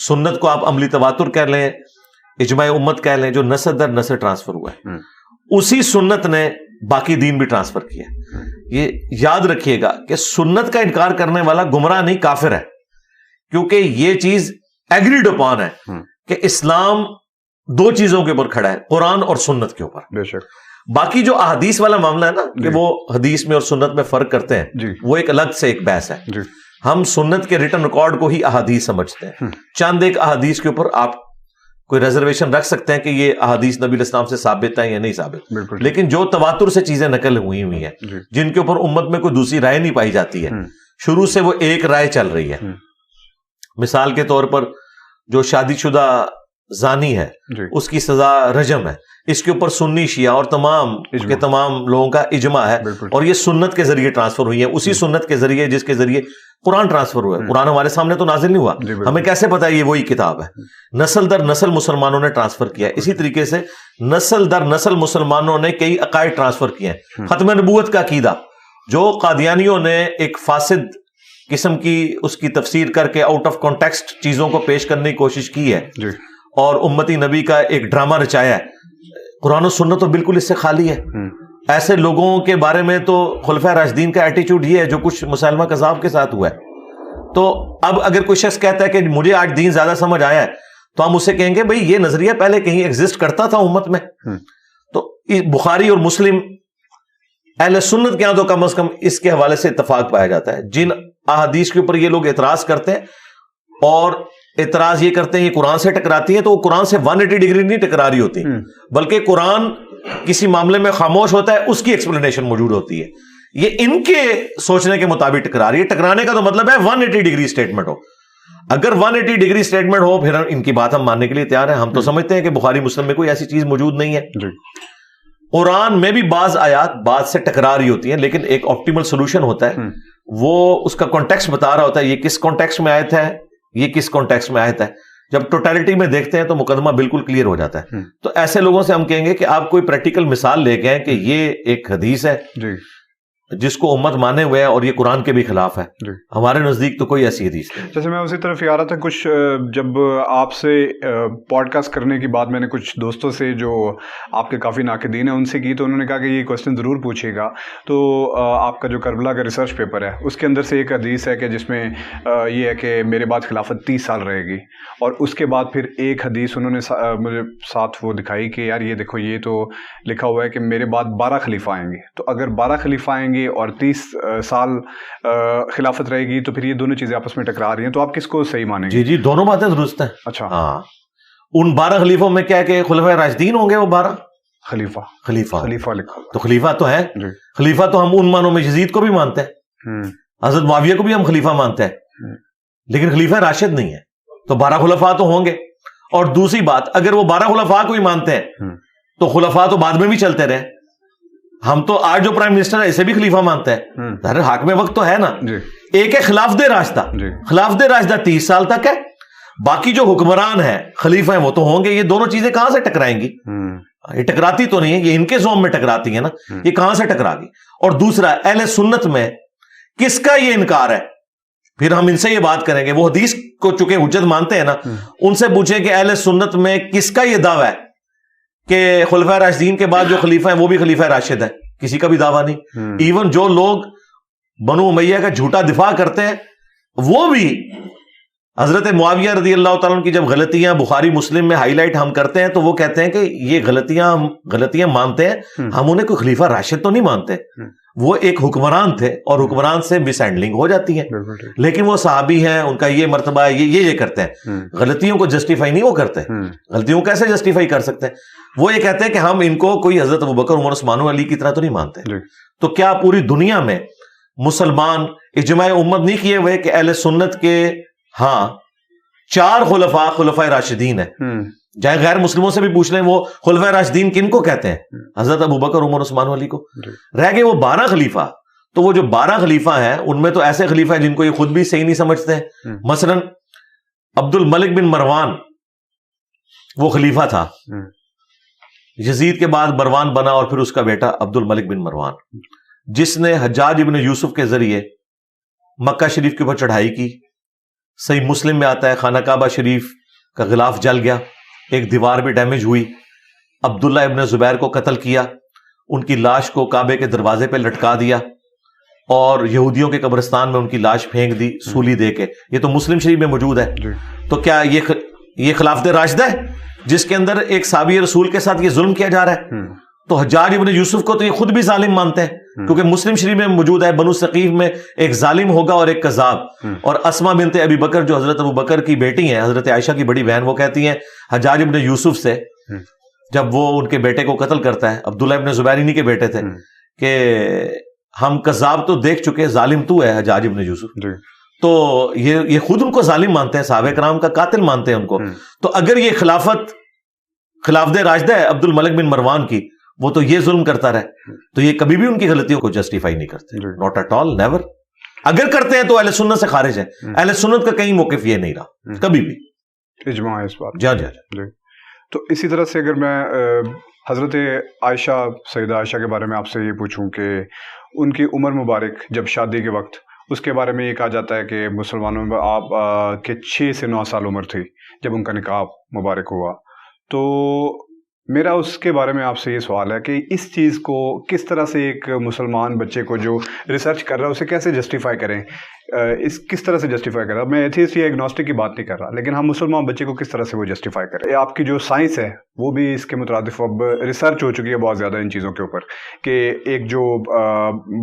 S2: سنت کو آپ عملی تواتر کہہ لیں, اجماع امت کہہ لیں, جو نسل در نسل ٹرانسفر ہوا ہے, اسی سنت نے باقی دین بھی ٹرانسفر کیا. یہ یاد رکھیے گا کہ سنت کا انکار کرنے والا گمراہ نہیں کافر ہے, کیونکہ یہ چیز ایگریڈ اپان ہے کہ اسلام 2 چیزوں کے اوپر کھڑا ہے, قرآن اور سنت کے اوپر.
S1: بے شک.
S2: باقی جو احادیث والا معاملہ ہے نا کہ وہ حدیث میں اور سنت میں فرق کرتے ہیں, وہ ایک الگ سے ایک بحث ہے. ہم سنت کے ریٹن ریکارڈ کو ہی احادیث سمجھتے ہیں. چند ایک احادیث کے اوپر آپ کوئی ریزرویشن رکھ سکتے ہیں کہ یہ احادیث نبی علیہ السلام سے ثابت ہے یا نہیں ثابت, لیکن جو تواتر سے چیزیں نقل ہوئی ہیں جن کے اوپر امت میں کوئی دوسری رائے نہیں پائی جاتی ہے, شروع سے وہ ایک رائے چل رہی ہے. مثال کے طور پر جو شادی شدہ زانی ہے اس کی سزا رجم ہے, اس کے اوپر سنی شیعہ اور تمام کے تمام لوگوں کا اجماع ہے, اور یہ سنت کے ذریعے ٹرانسفر ہوئی ہے, اسی سنت کے ذریعے جس کے ذریعے قرآن ٹرانسفر ہوا ہے. قرآن ہمارے سامنے تو نازل نہیں ہوا, ہمیں کیسے پتا یہ وہی کتاب ہے؟ نسل در نسل مسلمانوں نے ٹرانسفر کیا ہے. اسی طریقے سے نسل در نسل مسلمانوں نے کئی عقائد ٹرانسفر کیے ہیں. ختم نبوت کا عقیدہ جو قادیانیوں نے ایک فاسد قسم کی اس کی تفسیر کر کے آؤٹ آف کانٹیکسٹ چیزوں کو پیش کرنے کی کوشش کی ہے اور امتی نبی کا ایک ڈرامہ رچایا ہے, قرآن و سنت تو بالکل اس سے خالی ہے. ایسے لوگوں کے بارے میں تو خلفائے راشدین کا ایٹیچیوڈ یہ ہے جو کچھ مسلمہ کذاب کے ساتھ ہوا ہے. تو اب اگر کوئی شخص کہتا ہے کہ مجھے آج دین زیادہ سمجھ آیا ہے, تو ہم اسے کہیں گے بھئی یہ نظریہ پہلے کہیں ایگزسٹ کرتا تھا امت میں. تو بخاری اور مسلم اہل سنت کے یہاں تو کم از کم اس کے حوالے سے اتفاق پایا جاتا ہے. جن احادیث کے اوپر یہ لوگ اعتراض کرتے ہیں اور اعتراض یہ کرتے ہیں یہ قرآن سے ٹکراتی ہے, تو وہ قرآن سے 180 ڈگری نہیں ٹکرا رہی ہوتی, بلکہ قرآن کسی معاملے میں خاموش ہوتا ہے, اس کی ایکسپلینیشن موجود ہوتی ہے. یہ ان کے سوچنے کے مطابق ٹکرا رہی ہے. ٹکرانے کا تو مطلب ہے 180 ڈگری اسٹیٹمنٹ ہو. اگر 180 ڈگری اسٹیٹمنٹ ہو پھر ان کی بات ہم ماننے کے لیے تیار ہیں. ہم تو سمجھتے ہیں کہ بخاری مسلم میں کوئی ایسی چیز موجود نہیں ہے. قرآن میں بھی بعض آیات بعض سے ٹکرا رہی ہوتی ہیں, لیکن ایک آپٹیمل سولوشن ہوتا ہے, وہ اس کا کانٹیکسٹ بتا رہا ہوتا ہے. یہ کس کانٹیکسٹ میں آیت ہے, یہ کس کانٹیکسٹ میں آیت ہے. جب ٹوٹیلٹی میں دیکھتے ہیں تو مقدمہ بالکل کلیئر ہو جاتا ہے. تو ایسے لوگوں سے ہم کہیں گے کہ آپ کوئی پریکٹیکل مثال لے کے آئیں کہ یہ ایک حدیث ہے جس کو امت مانے ہوئے ہے اور یہ قرآن کے بھی خلاف ہے. ہمارے نزدیک تو کوئی ایسی حدیث نہیں.
S1: جیسے میں اسی طرف یہ آ رہا تھا, کچھ جب آپ سے پوڈ کاسٹ کرنے کی بات میں نے کچھ دوستوں سے جو آپ کے کافی ناقدین ہیں ان سے کی, تو انہوں نے کہا کہ یہ کوشچن ضرور پوچھیے گا. تو آپ کا جو کربلا کا ریسرچ پیپر ہے اس کے اندر سے ایک حدیث ہے کہ جس میں یہ ہے کہ میرے بعد خلافت 30 سال رہے گی, اور اس کے بعد پھر ایک حدیث انہوں نے مجھے ساتھ وہ دکھائی کہ یار یہ دیکھو یہ تو لکھا ہوا ہے کہ میرے بعد 12 خلیفہ آئیں گے, تو اگر 12 خلیفہ آئیں گے اور 30 سال خلافت رہے گی تو پھر یہ دونوں چیزیں آپس میں ٹکرا رہی ہیں, تو آپ کس کو صحیح مانیں گے؟
S2: جی دونوں باتیں درست ہیں.
S1: اچھا
S2: ہاں, ان 12 خلیفوں میں کیا ہے کہ خلفائے راشدین ہوں گے, وہ 12 خلیفہ
S1: لکھا,
S2: تو خلیفہ تو ہے. خلیفہ تو ہم ان معنوں میں یزید کو بھی مانتے ہیں, حضرت معاویہ کو بھی ہم خلیفہ مانتے ہیں, لیکن خلیفہ راشد نہیں ہے. تو 12 خلفاء تو ہوں گے. اور دوسری بات, اگر وہ 12 خلفاء کو ہی مانتے ہیں تو خلفاء تو بعد میں بھی چلتے رہے. ہم تو آج جو پرائم منسٹر ہے اسے بھی خلیفہ مانتا ہے, حاکم وقت تو ہے نا. ایک ہے خلافت راشدہ, خلافت راشدہ 30 سال تک ہے, باقی جو حکمران ہیں خلیفہ ہیں وہ تو ہوں گے. یہ دونوں چیزیں کہاں سے ٹکرائیں گی؟ یہ ٹکراتی تو نہیں ہے, یہ ان کے زوم میں ٹکراتی ہیں نا, یہ کہاں سے ٹکرا گی؟ اور دوسرا, اہل سنت میں کس کا یہ انکار ہے؟ پھر ہم ان سے یہ بات کریں گے, وہ حدیث کو چونکہ حجت مانتے ہیں نا, ان سے پوچھیں کہ اہل سنت میں کس کا یہ دعویٰ ہے کہ خلفائے راشدین کے بعد جو خلیفہ ہیں وہ بھی خلیفہ راشد ہے؟ کسی کا بھی دعویٰ نہیں. ایون جو لوگ بنو امیہ کا جھوٹا دفاع کرتے ہیں وہ بھی حضرت معاویہ رضی اللہ تعالیٰ عنہ کی جب غلطیاں بخاری مسلم میں ہائی لائٹ ہم کرتے ہیں تو وہ کہتے ہیں کہ یہ غلطیاں مانتے ہیں, ہم انہیں کوئی خلیفہ راشد تو نہیں مانتے. وہ ایک حکمران تھے اور حکمران سے مس ہینڈلنگ ہو جاتی ہے, لیکن وہ صحابی ہیں, ان کا یہ مرتبہ ہے, یہ کرتے ہیں. غلطیوں کو جسٹیفائی نہیں وہ کرتے. غلطیوں کو کیسے جسٹیفائی کر سکتے ہیں؟ وہ یہ کہتے ہیں کہ ہم ان کو کوئی حضرت ابوبکر عمر عثمان و علی کی طرح تو نہیں مانتے. تو کیا پوری دنیا میں مسلمان اجماع امت نہیں کیے ہوئے کہ اہل سنت کے 4 خلفائے راشدین ہیں؟ چاہے غیر مسلموں سے بھی پوچھ لیں, وہ خلفائے راشدین کن کو کہتے ہیں؟ حضرت ابوبکر عمر عثمان و علی کو. رہ گئے وہ 12 خلیفہ, تو وہ جو 12 خلیفہ ہیں ان میں تو ایسے خلیفہ ہیں جن کو یہ خود بھی صحیح نہیں سمجھتے ہیں. مثلا عبد الملک بن مروان وہ خلیفہ تھا, یزید کے بعد مروان بنا اور پھر اس کا بیٹا عبد الملک بن مروان, جس نے حجاج ابن یوسف کے ذریعے مکہ شریف کے اوپر چڑھائی کی. صحیح مسلم میں آتا ہے خانہ کعبہ شریف کا غلاف جل گیا, ایک دیوار بھی ڈیمیج ہوئی, عبداللہ ابن زبیر کو قتل کیا, ان کی لاش کو کعبے کے دروازے پہ لٹکا دیا اور یہودیوں کے قبرستان میں ان کی لاش پھینک دی سولی دے کے. یہ تو مسلم شریف میں موجود ہے. تو کیا یہ خلافت راشدہ ہے جس کے اندر ایک صحابی رسول کے ساتھ یہ ظلم کیا جا رہا ہے؟ تو حجاج ابن یوسف کو تو یہ خود بھی ظالم مانتے ہیں, کیونکہ مسلم شریف میں موجود ہے بنو ثقیف میں ایک ظالم ہوگا اور ایک کذاب. اور اسما بنت ابی بکر جو حضرت ابو بکر کی بیٹی ہیں, حضرت عائشہ کی بڑی بہن, وہ کہتی ہیں حجاج ابن یوسف سے جب وہ ان کے بیٹے کو قتل کرتا ہے, عبداللہ ابن زبیر انہی کے بیٹے تھے, کہ ہم کذاب تو دیکھ چکے, ظالم تو ہے حجاج ابن یوسف. تو یہ خود ان کو ظالم مانتے ہیں, صحابہ کرام کا قاتل مانتے ہیں ان کو. تو اگر یہ خلافت راشدہ ہے عبد الملک بن مروان کی, وہ تو یہ ظلم کرتا رہے, تو یہ کبھی بھی ان کی غلطیوں کو جسٹیفائی نہیں کرتے. Not at all, never. اگر کرتے ہیں تو اہل سنت سے خارج ہیں. اہل سنت کا کہیں موقف یہ نہیں رہا کبھی بھی.
S1: اجماع ہے اس بات.
S2: جی.
S1: تو اسی طرح سے اگر میں حضرت عائشہ, سیدہ عائشہ کے بارے میں آپ سے یہ پوچھوں کہ ان کی عمر مبارک جب شادی کے وقت, اس کے بارے میں یہ کہا جاتا ہے کہ مسلمانوں میں آپ کے 6 سے 9 سال عمر تھی جب ان کا نکاح مبارک ہوا. تو میرا اس کے بارے میں آپ سے یہ سوال ہے کہ اس چیز کو کس طرح سے ایک مسلمان بچے کو جو ریسرچ کر رہا ہے اسے کیسے جسٹیفائی کریں, کس طرح سے جسٹیفائی کر رہا ہے؟ میں ایتھیسٹ یا ایگنوسٹک کی بات نہیں کر رہا, لیکن ہم مسلمان بچے کو کس طرح سے وہ جسٹیفائی کریں؟ آپ کی جو سائنس ہے وہ بھی اس کے مترادف اب ریسرچ ہو چکی ہے بہت زیادہ ان چیزوں کے اوپر, کہ ایک جو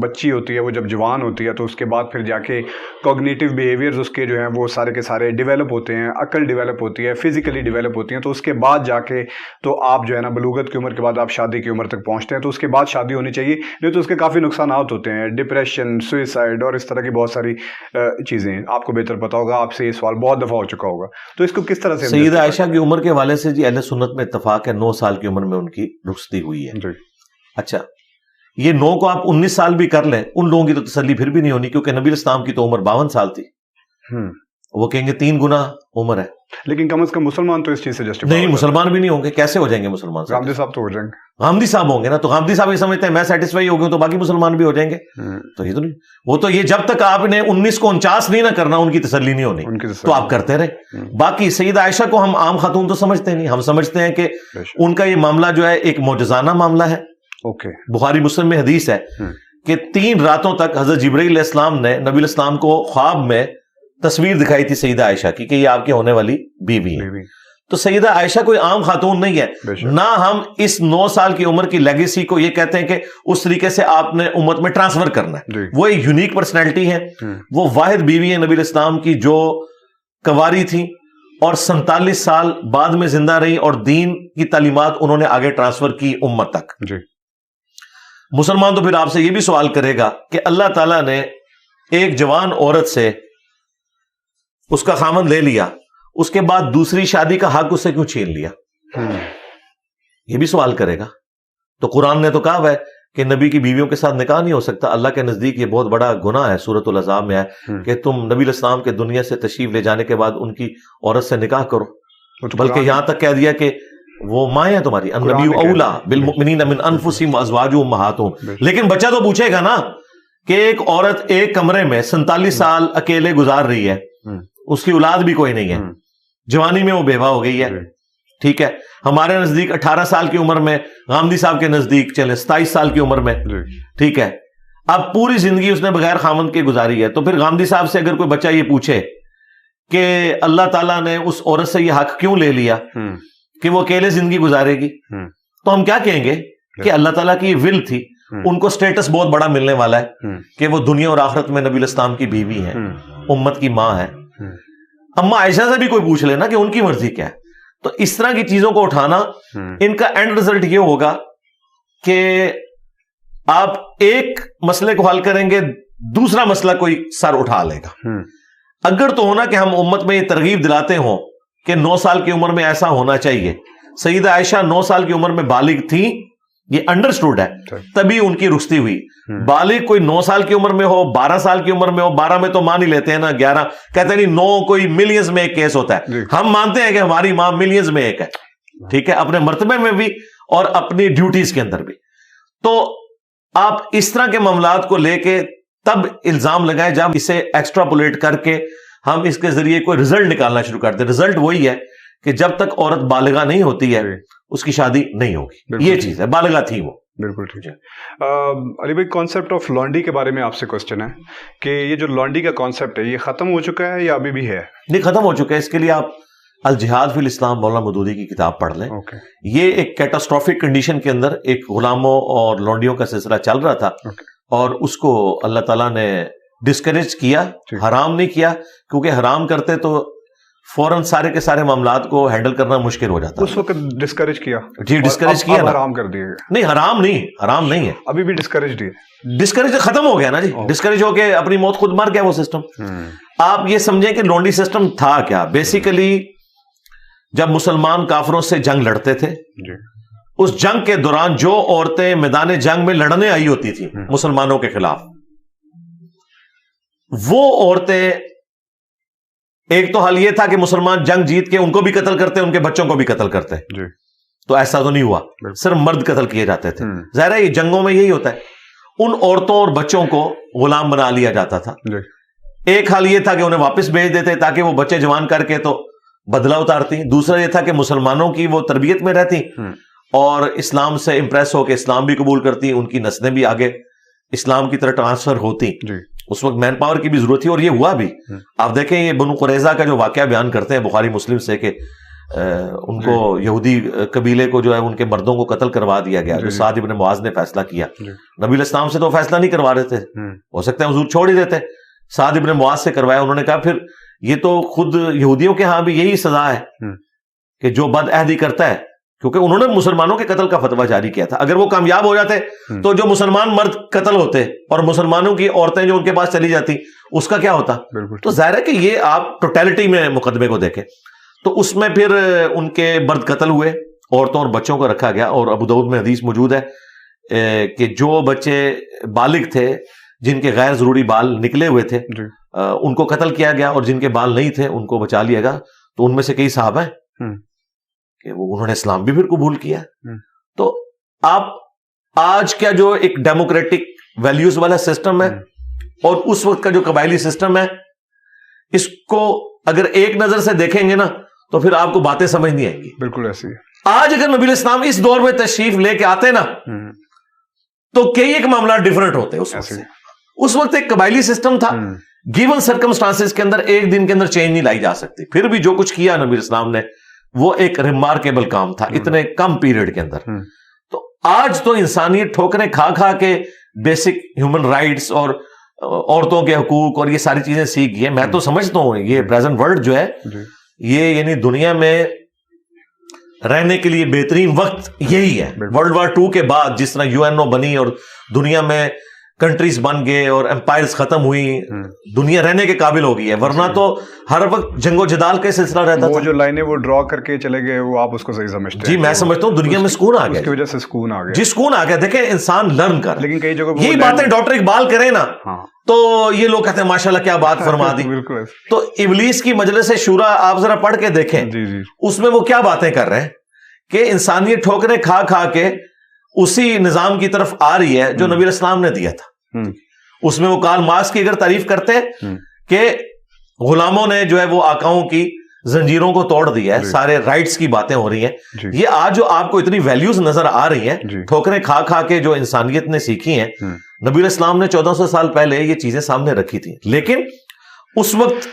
S1: بچی ہوتی ہے وہ جب جوان ہوتی ہے تو اس کے بعد پھر جا کے کوگنیٹیو بیہیویئرز اس کے جو ہیں وہ سارے کے سارے ڈیولپ ہوتے ہیں, عقل ڈیولپ ہوتی ہے, فزیکلی ڈیولپ ہوتی ہیں. تو اس کے بعد جا کے تو آپ جو ہے نا بلوغت کی عمر کے بعد آپ شادی کی عمر تک پہنچتے ہیں, تو اس کے بعد شادی ہونی چاہیے. نہیں تو اس کے کافی نقصانات ہوتے ہیں, ڈپریشن, سوئسائڈ اور اس طرح کی بہت ساری چیزیں. آپ کو بہتر پتا ہوگا, آپ سے یہ سوال بہت دفعہ ہو چکا ہوگا. تو اس کو کس طرح سے؟
S2: سیدہ عائشہ کی عمر کے حوالے سے جی اہل سنت میں اتفاق ہے, 9 سال کی عمر میں ان کی رخصتی ہوئی ہے. اچھا, یہ 9 کو آپ 19 سال بھی کر لیں, ان لوگوں کی تو تسلی پھر بھی نہیں ہونی, کیونکہ نبی اسلام کی تو عمر 52 سال تھی. وہ کہیں گے 3 گنا عمر ہے.
S1: لیکن کم از کم مسلمان تو اس چیز سے جسٹیفائی
S2: نہیں, مسلمان بھی نہیں ہوں گے, کیسے ہو جائیں گے مسلمان؟
S1: غامدی صاحب تو ہو جائیں گے,
S2: غامدی صاحب ہوں گے نا, تو غامدی صاحب یہ سمجھتے ہیں میں سیٹسفائی ہو گیا تو باقی مسلمان بھی ہو جائیں گے. تو یہ تو نہیں, وہ تو یہ جب تک آپ نے 19 کو 49 نہیں نہ کرنا ان کی تسلی نہیں ہونی, تو آپ کرتے رہے. باقی سیدہ عائشہ کو ہم عام خاتون تو سمجھتے نہیں, ہم سمجھتے ہیں کہ ان کا یہ معاملہ جو ہے ایک معجزانہ معاملہ ہے. بخاری مسلم میں حدیث ہے کہ 3 راتوں تک حضرت جبرائیل علیہ السلام نے نبی علیہ السلام کو خواب میں تصویر دکھائی تھی سیدہ عائشہ کی کہ یہ آپ کے ہونے والی بیوی ہے. تو سیدہ عائشہ کوئی عام خاتون نہیں ہے, نہ ہم اس 9 سال کی عمر کی لیگیسی کو یہ کہتے ہیں کہ اس طریقے سے آپ نے امت میں ٹرانسفر کرنا ہے. وہ ایک یونیک پرسنالٹی ہے, وہ واحد بیوی ہے نبی علیہ السلام کی جو کنواری تھی اور 47 سال بعد میں زندہ رہی اور دین کی تعلیمات انہوں نے آگے ٹرانسفر کی امت تک. مسلمان تو پھر آپ سے یہ بھی سوال کرے گا کہ اللہ تعالیٰ نے ایک جوان عورت سے اس کا خامند لے لیا, اس کے بعد دوسری شادی کا حق اس سے کیوں چھین لیا؟ یہ بھی سوال کرے گا. تو قرآن نے تو کہا ہے کہ نبی کی بیویوں کے ساتھ نکاح نہیں ہو سکتا. اللہ کے نزدیک یہ بہت بڑا گناہ ہے. سورۃ الاحزاب میں ہے کہ تم نبی علیہ السلام کے دنیا سے تشریف لے جانے کے بعد ان کی عورت سے نکاح کرو, بلکہ یہاں تک کہہ دیا کہ وہ مائیں ہیں تمہاری, النبی اولا بالمؤمنین من انفسہم وازواجہم امہاتہم. لیکن بچہ تو پوچھے گا نا کہ ایک عورت ایک کمرے میں 47 سال اکیلے گزار رہی ہے, اس کی اولاد بھی کوئی نہیں ہے, جوانی میں وہ بیوہ ہو گئی ہے, ٹھیک ہے. ہمارے نزدیک 18 سال کی عمر میں, غامدی صاحب کے نزدیک چلے 27 سال کی عمر میں, ٹھیک ہے. اب پوری زندگی اس نے بغیر خامند کے گزاری ہے. تو پھر غامدی صاحب سے اگر کوئی بچہ یہ پوچھے کہ اللہ تعالیٰ نے اس عورت سے یہ حق کیوں لے لیا کہ وہ اکیلے زندگی گزارے گی, تو ہم کیا کہیں گے کہ اللہ تعالیٰ کی ول تھی, ان کو سٹیٹس بہت بڑا ملنے والا ہے کہ وہ دنیا اور آخرت میں نبی علیہ السلام کی بیوی ہے, امت کی ماں ہے. اما عائشہ سے بھی کوئی پوچھ لینا کہ ان کی مرضی کیا ہے. تو اس طرح کی چیزوں کو اٹھانا, ان کا اینڈ رزلٹ یہ ہوگا کہ آپ ایک مسئلے کو حل کریں گے, دوسرا مسئلہ کوئی سر اٹھا لے گا. اگر تو ہونا کہ ہم امت میں یہ ترغیب دلاتے ہوں کہ 9 سال کی عمر میں ایسا ہونا چاہیے. سیدہ عائشہ 9 سال کی عمر میں بالغ تھی, یہ انڈرسٹوڈ ہے, تبھی ان کی رخصتی ہوئی. بالغ کوئی 9 سال کی عمر میں ہو, 12 سال کی عمر میں ہو, 12 میں تو مان ہی لیتے ہیں نا, 11 کہتے ہیں نہیں, 9 کوئی ملینز میں ایک کیس ہوتا ہے. ہم مانتے ہیں کہ ہماری ماں ملینز میں ایک ہے, ٹھیک ہے, اپنے مرتبے میں بھی اور اپنی ڈیوٹیز کے اندر بھی. تو آپ اس طرح کے معاملات کو لے کے تب الزام لگائیں جب اسے ایکسٹراپولیٹ کر کے ہم اس کے ذریعے کوئی رزلٹ نکالنا شروع کرتے. رزلٹ وہی ہے کہ جب تک عورت بالغہ نہیں ہوتی ہے اس کی شادی نہیں ہوگی. یہ چیز ہے, بالغہ تھی وہ.
S1: بالکل ٹھیک ہے. علی بھائی, کانسیپٹ آف لانڈی کے بارے میں آپ سے کوسچن ہے کہ یہ جو لانڈی کا کانسیپٹ ہے یہ ختم ہو چکا ہے یا ابھی بھی ہے؟
S2: نہیں, ختم ہو چکا ہے. اس کے لیے آپ الجہاد فی الاسلام مولانا مودودی کی کتاب پڑھ لیں. یہ ایک کیٹاسٹرافک کنڈیشن کے اندر ایک غلاموں اور لانڈیوں کا سلسلہ چل رہا تھا, اور اس کو اللہ تعالیٰ نے ڈسکریج کیا, حرام نہیں کیا, کیونکہ حرام کرتے تو فوراً سارے کے سارے معاملات کو ہینڈل کرنا مشکل ہو جاتا.
S1: اس وقت ڈسکریج کیا,
S2: جی ڈسکریج کیا,
S1: حرام کر دیا.
S2: نہیں حرام نہیں, حرام نہیں ہے,
S1: ابھی بھی ڈسکریج ہے.
S2: ڈسکریج ختم ہو گیا نا جی, ڈسکریج ہو کے اپنی موت خود مر گیا وہ سسٹم. آپ یہ سمجھیں کہ لونڈی سسٹم تھا کیا. بیسیکلی جب مسلمان کافروں سے جنگ لڑتے تھے, اس جنگ کے دوران جو عورتیں میدان جنگ میں لڑنے آئی ہوتی تھی مسلمانوں کے خلاف, وہ عورتیں, ایک تو حال یہ تھا کہ مسلمان جنگ جیت کے ان کو بھی قتل کرتے, ان کے بچوں کو بھی قتل کرتے. تو ایسا تو نہیں ہوا, صرف مرد قتل کیے جاتے تھے. ظاہر ہے یہ جنگوں میں یہی ہوتا ہے, ان عورتوں اور بچوں کو غلام بنا لیا جاتا تھا. ایک حال یہ تھا کہ انہیں واپس بھیج دیتے تاکہ وہ بچے جوان کر کے تو بدلہ اتارتی. دوسرا یہ تھا کہ مسلمانوں کی وہ تربیت میں رہتی اور اسلام سے امپریس ہو کے اسلام بھی قبول کرتی, ان کی نسلیں بھی آگے اسلام کی طرح ٹرانسفر ہوتی. اس وقت مین پاور کی بھی ضرورت تھی, اور یہ ہوا بھی. آپ دیکھیں یہ بنو قریظہ کا جو واقعہ بیان کرتے ہیں بخاری مسلم سے کہ ان کو یہودی قبیلے کو جو ہے ان کے مردوں کو قتل کروا دیا گیا, جو سعد ابن معاذ نے فیصلہ کیا. نبی علیہ السلام سے تو فیصلہ نہیں کروا رہے تھے, ہو سکتا ہے حضور چھوڑ ہی دیتے. سعد ابن معاذ سے کروایا. انہوں نے کہا پھر یہ تو خود یہودیوں کے ہاں بھی یہی سزا ہے کہ جو بد عہدی کرتا ہے, کیونکہ انہوں نے مسلمانوں کے قتل کا فتویٰ جاری کیا تھا. اگر وہ کامیاب ہو جاتے تو جو مسلمان مرد قتل ہوتے اور مسلمانوں کی عورتیں جو ان کے پاس چلی جاتی, اس کا کیا ہوتا. تو ظاہر ہے کہ یہ آپ ٹوٹیلٹی میں مقدمے کو دیکھیں تو اس میں پھر ان کے مرد قتل ہوئے, عورتوں اور بچوں کو رکھا گیا. اور ابو داؤد میں حدیث موجود ہے کہ جو بچے بالغ تھے جن کے غیر ضروری بال نکلے ہوئے تھے ان کو قتل کیا گیا اور جن کے بال نہیں تھے ان کو بچا لیا گیا. تو ان میں سے کئی صحابہ ہیں کہ وہ انہوں نے اسلام بھی پھر قبول کیا. تو آپ آج کا جو ایک ڈیموکریٹک ویلیوز والا سسٹم ہے اور اس وقت کا جو قبائلی سسٹم ہے, اس کو اگر ایک نظر سے دیکھیں گے نا تو پھر آپ کو باتیں سمجھ نہیں آئیں گی.
S1: بالکل ایسی ہے.
S2: آج اگر نبی اسلام اس دور میں تشریف لے کے آتے نا تو کئی ایک معاملات ڈیفرنٹ ہوتے ہیں. اس وقت ایک قبائلی سسٹم تھا, گیون سرکمسٹانسز کے اندر ایک دن کے اندر چینج نہیں لائی جا سکتی. پھر بھی جو کچھ کیا نبی اسلام نے وہ ایک ریمارکیبل کام تھا اتنے کم پیریڈ کے اندر. تو آج تو انسانیت ٹھوکریں کھا کھا کے بیسک ہیومن رائٹس اور عورتوں کے حقوق اور یہ ساری چیزیں سیکھ گئی. میں تو سمجھتا ہوں یہ پریزنٹ ورلڈ جو ہے یہ یعنی دنیا میں رہنے کے لیے بہترین وقت یہی ہے. ورلڈ وار 2 کے بعد جس طرح UNO بنی اور دنیا میں کنٹریز بن گئے اور امپائرز ختم ہوئی, دنیا رہنے کے قابل ہو گئی ہے. ورنہ تو ہر وقت جنگ و جدال کا سلسلہ رہتا تھا.
S1: وہ جو لائنیں وہ ڈرا کر کے چلے گئے وہ آپ اس کو صحیح سمجھتے ہیں؟
S2: جی میں سمجھتا ہوں دنیا میں سکون آ گیا,
S1: اس کی وجہ سے سکون آ گیا.
S2: جی سکون آ گیا. دیکھیں انسان لرن کر,
S1: لیکن کئی جگہ
S2: یہی باتیں ڈاکٹر اقبال کرے نا تو یہ لوگ کہتے ہیں ماشاءاللہ کیا بات فرما دی. تو ابلیس کی مجلس شورا آپ ذرا پڑھ کے دیکھیں, اس میں وہ کیا باتیں کر رہے ہیں کہ انسانیت ٹھوکریں کھا کھا کے اسی نظام کی طرف آ رہی ہے جو نبی اسلام نے دیا تھا. اس میں وہ کارل مارکس کی اگر تعریف کرتے کہ غلاموں نے جو ہے وہ آقاؤں کی زنجیروں کو توڑ دیا ہے, سارے رائٹس کی باتیں ہو رہی ہیں. یہ آج جو آپ کو اتنی ویلیوز نظر آ رہی ہیں ٹھوکریں کھا کھا کے جو انسانیت نے سیکھی ہیں, نبی اسلام نے 1400 سال پہلے یہ چیزیں سامنے رکھی تھی. لیکن اس وقت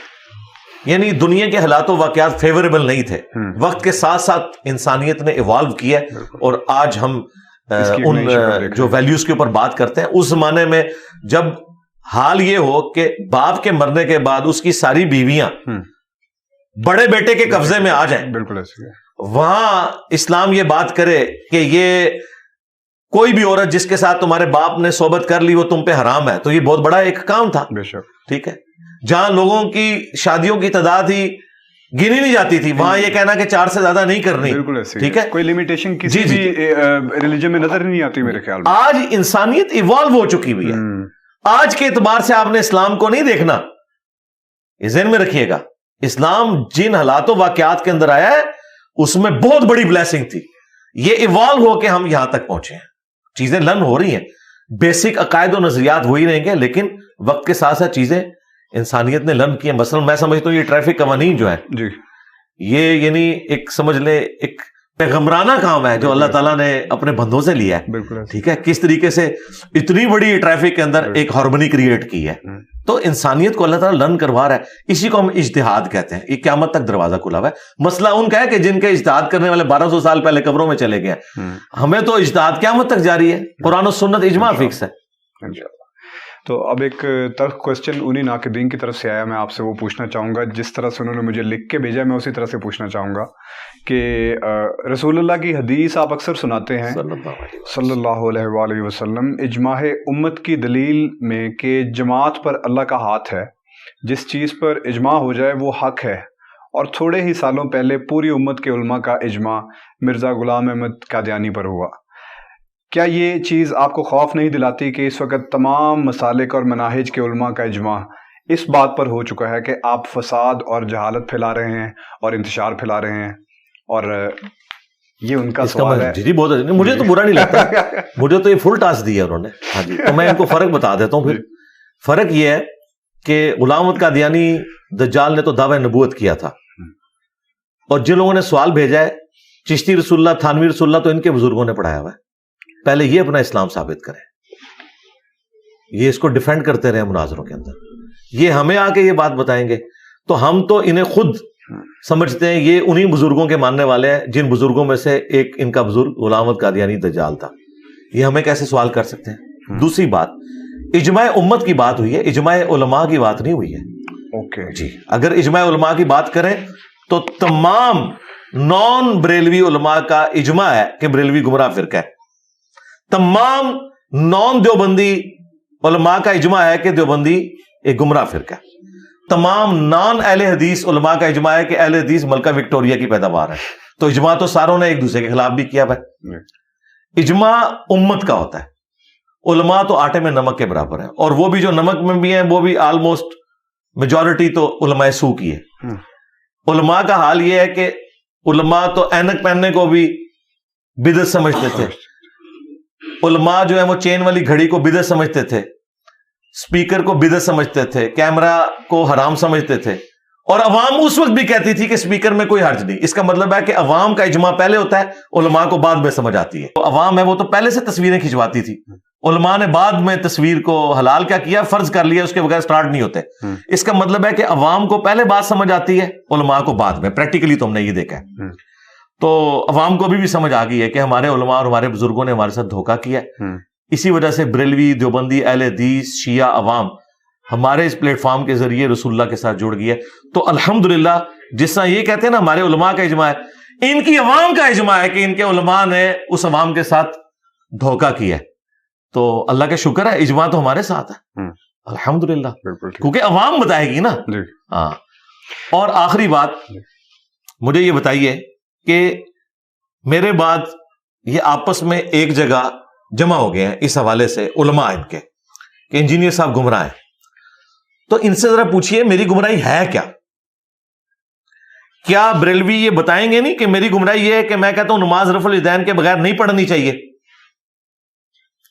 S2: یعنی دنیا کے حالات و واقعات فیوریبل نہیں تھے. وقت کے ساتھ ساتھ انسانیت نے ایوالو کیا اور آج ہم ان جو ویلیوز کے اوپر بات کرتے ہیں. اس زمانے میں جب حال یہ ہو کہ باپ کے مرنے کے بعد اس کی ساری بیویاں بڑے بیٹے کے قبضے میں آ جائیں,
S1: بالکل ایسے
S2: وہاں اسلام یہ بات کرے کہ یہ کوئی بھی عورت جس کے ساتھ تمہارے باپ نے صحبت کر لی وہ تم پہ حرام ہے, تو یہ بہت بڑا ایک کام تھا.
S1: بے شک.
S2: ٹھیک ہے, جہاں لوگوں کی شادیوں کی تعداد ہی گنی نہیں جاتی تھی وہاں یہ کہنا کہ 4 سے زیادہ نہیں کرنی. بالکل ایسے. ٹھیک ہے,
S1: کوئی لمیٹیشن کسی بھی ریلیجن میں نظر نہیں آتی میرے خیال میں.
S2: آج انسانیت ایوالو ہو چکی ہوئی ہے. آج کے اعتبار سے آپ نے اسلام کو نہیں دیکھنا, یہ ذہن میں رکھیے گا. اسلام جن حالات و واقعات کے اندر آیا ہے اس میں بہت بڑی بلیسنگ تھی. یہ ایوالو ہو کے ہم یہاں تک پہنچے ہیں. چیزیں لرن ہو رہی ہیں, بیسک عقائد و نظریات وہی رہیں گے, لیکن وقت کے ساتھ ساتھ چیزیں انسانیت نے لرن کی ہیں. مثلا میں سمجھتا ہوں یہ ٹریفک قوانین جو ہے یہ یعنی ایک سمجھ لے ایک پیغمبرانہ کام ہے جو اللہ تعالیٰ نے اپنے بندوں سے لیا ہے. ٹھیک ہے, کس طریقے سے اتنی بڑی ٹریفک کے اندر ایک ہارمونی کریٹ کی ہے. تو انسانیت کو اللہ تعالیٰ لرن کروا رہا ہے. اسی کو ہم اجتہاد کہتے ہیں. یہ قیامت تک دروازہ کھلا ہوا ہے. مسئلہ ان کا ہے کہ جن کے اجتہاد کرنے والے 1200 سال پہلے قبروں میں چلے گئے, ہمیں تو اجتہاد قیامت تک جاری ہے. قرآن و سنت اجماع فکس ہے.
S1: تو اب ایک تلخ کوشچن انہی ناقدین کی طرف سے آیا, میں آپ سے وہ پوچھنا چاہوں گا. جس طرح سے انہوں نے مجھے لکھ کے بھیجا میں اسی طرح سے پوچھنا چاہوں گا کہ رسول اللہ کی حدیث آپ اکثر سناتے ہیں صلی اللہ علیہ وآلہ وسلم, اجماع امت کی دلیل میں کہ جماعت پر اللہ کا ہاتھ ہے, جس چیز پر اجماع ہو جائے وہ حق ہے. اور تھوڑے ہی سالوں پہلے پوری امت کے علماء کا اجماع مرزا غلام احمد قادیانی پر ہوا. کیا یہ چیز آپ کو خوف نہیں دلاتی کہ اس وقت تمام مسالک اور مناہج کے علماء کا اجماع اس بات پر ہو چکا ہے کہ آپ فساد اور جہالت پھیلا رہے ہیں اور انتشار پھیلا رہے ہیں؟ اور یہ ان کا سوال ہے.
S2: جی بہت اچھا, مجھے تو برا نہیں لگتا, مجھے تو یہ فل ٹاسک دیا انہوں نے. ہاں جی, تو میں ان کو فرق بتا دیتا ہوں. پھر فرق یہ ہے کہ غلام احمد قادیانی دجال نے تو دعوی نبوت کیا تھا, اور جن لوگوں نے سوال بھیجا ہے چشتی رسول اللہ, تھانوی رسول اللہ, تو ان کے بزرگوں نے پڑھایا ہوا ہے. پہلے یہ اپنا اسلام ثابت کریں, یہ اس کو ڈیفینڈ کرتے رہے مناظروں کے اندر. یہ ہمیں آ کے یہ بات بتائیں گے تو ہم تو انہیں خود سمجھتے ہیں یہ انہی بزرگوں کے ماننے والے ہیں جن بزرگوں میں سے ایک ان کا بزرگ غلام احمد قادیانی دجال تھا. یہ ہمیں کیسے سوال کر سکتے ہیں؟ دوسری بات, اجماع امت کی بات ہوئی ہے, اجماع علماء کی بات نہیں ہوئی ہے.
S1: اوکے
S2: جی, اگر اجماع علماء کی بات کریں تو تمام نان بریلوی علماء کا اجماع ہے کہ بریلوی گمراہ فرقہ ہے. تمام نان دیوبندی علماء کا اجماع ہے کہ دیوبندی ایک گمراہ فرقہ ہے. تمام نان اہل حدیث علماء کا اجماع ہے کہ اہل حدیث ملکہ وکٹوریہ کی پیداوار ہے. تو اجماع تو ساروں نے ایک دوسرے کے خلاف بھی کیا ہے. اجماع امت کا ہوتا ہے, علماء تو آٹے میں نمک کے برابر ہیں, اور وہ بھی جو نمک میں بھی ہیں وہ بھی آلموسٹ میجورٹی تو علماء سو کی ہے. علماء کا حال یہ ہے کہ علماء تو اینک پہننے کو بھی بدعت سمجھتے تھے. علماء جو ہے وہ چین والی گھڑی کو بدعت سمجھتے تھے, اسپیکر کو بدعت سمجھتے تھے, کیمرہ کو حرام سمجھتے تھے, اور عوام اس وقت بھی کہتی تھی کہ اسپیکر میں کوئی حرج نہیں. اس کا مطلب ہے کہ عوام کا اجماع پہلے ہوتا ہے, علماء کو بعد میں سمجھ آتی ہے. تو عوام ہے وہ تو پہلے سے تصویریں کھنچواتی تھی, علماء نے بعد میں تصویر کو حلال کیا کیا, فرض کر لیا, اس کے بغیر سٹارٹ نہیں ہوتے. اس کا مطلب ہے کہ عوام کو پہلے بات سمجھ آتی ہے, علماء کو بعد میں. پریکٹیکلی تو ہم نے یہ دیکھا ہے. تو عوام کو ابھی بھی سمجھ آ گئی ہے کہ ہمارے علماء اور ہمارے بزرگوں نے ہمارے ساتھ دھوکہ کیا ہے. اسی وجہ سے بریلوی, دیوبندی, اہل حدیث, شیعہ عوام ہمارے اس پلیٹ فارم کے ذریعے رسول اللہ کے ساتھ جڑ گئی ہے. تو الحمدللہ جس طرح یہ کہتے ہیں نا ہمارے علماء کا اجماع ہے, ان کی عوام کا اجماع ہے کہ ان کے علماء نے اس عوام کے ساتھ دھوکہ کیا ہے. تو اللہ کا شکر ہے اجماع تو ہمارے ساتھ ہے الحمدللہ, کیونکہ عوام بتائے گی نا. ہاں. اور آخری بات مجھے یہ بتائیے کہ میرے بعد یہ آپس میں ایک جگہ جمع ہو گئے ہیں اس حوالے سے علماء ان کے کہ انجینئر صاحب گمراہ ہیں. تو ان سے ذرا پوچھئے میری گمراہی ہے کیا؟ کیا بریلوی یہ بتائیں گے نہیں کہ میری گمراہی یہ ہے کہ میں کہتا ہوں نماز رفع الیدین کے بغیر نہیں پڑھنی چاہیے؟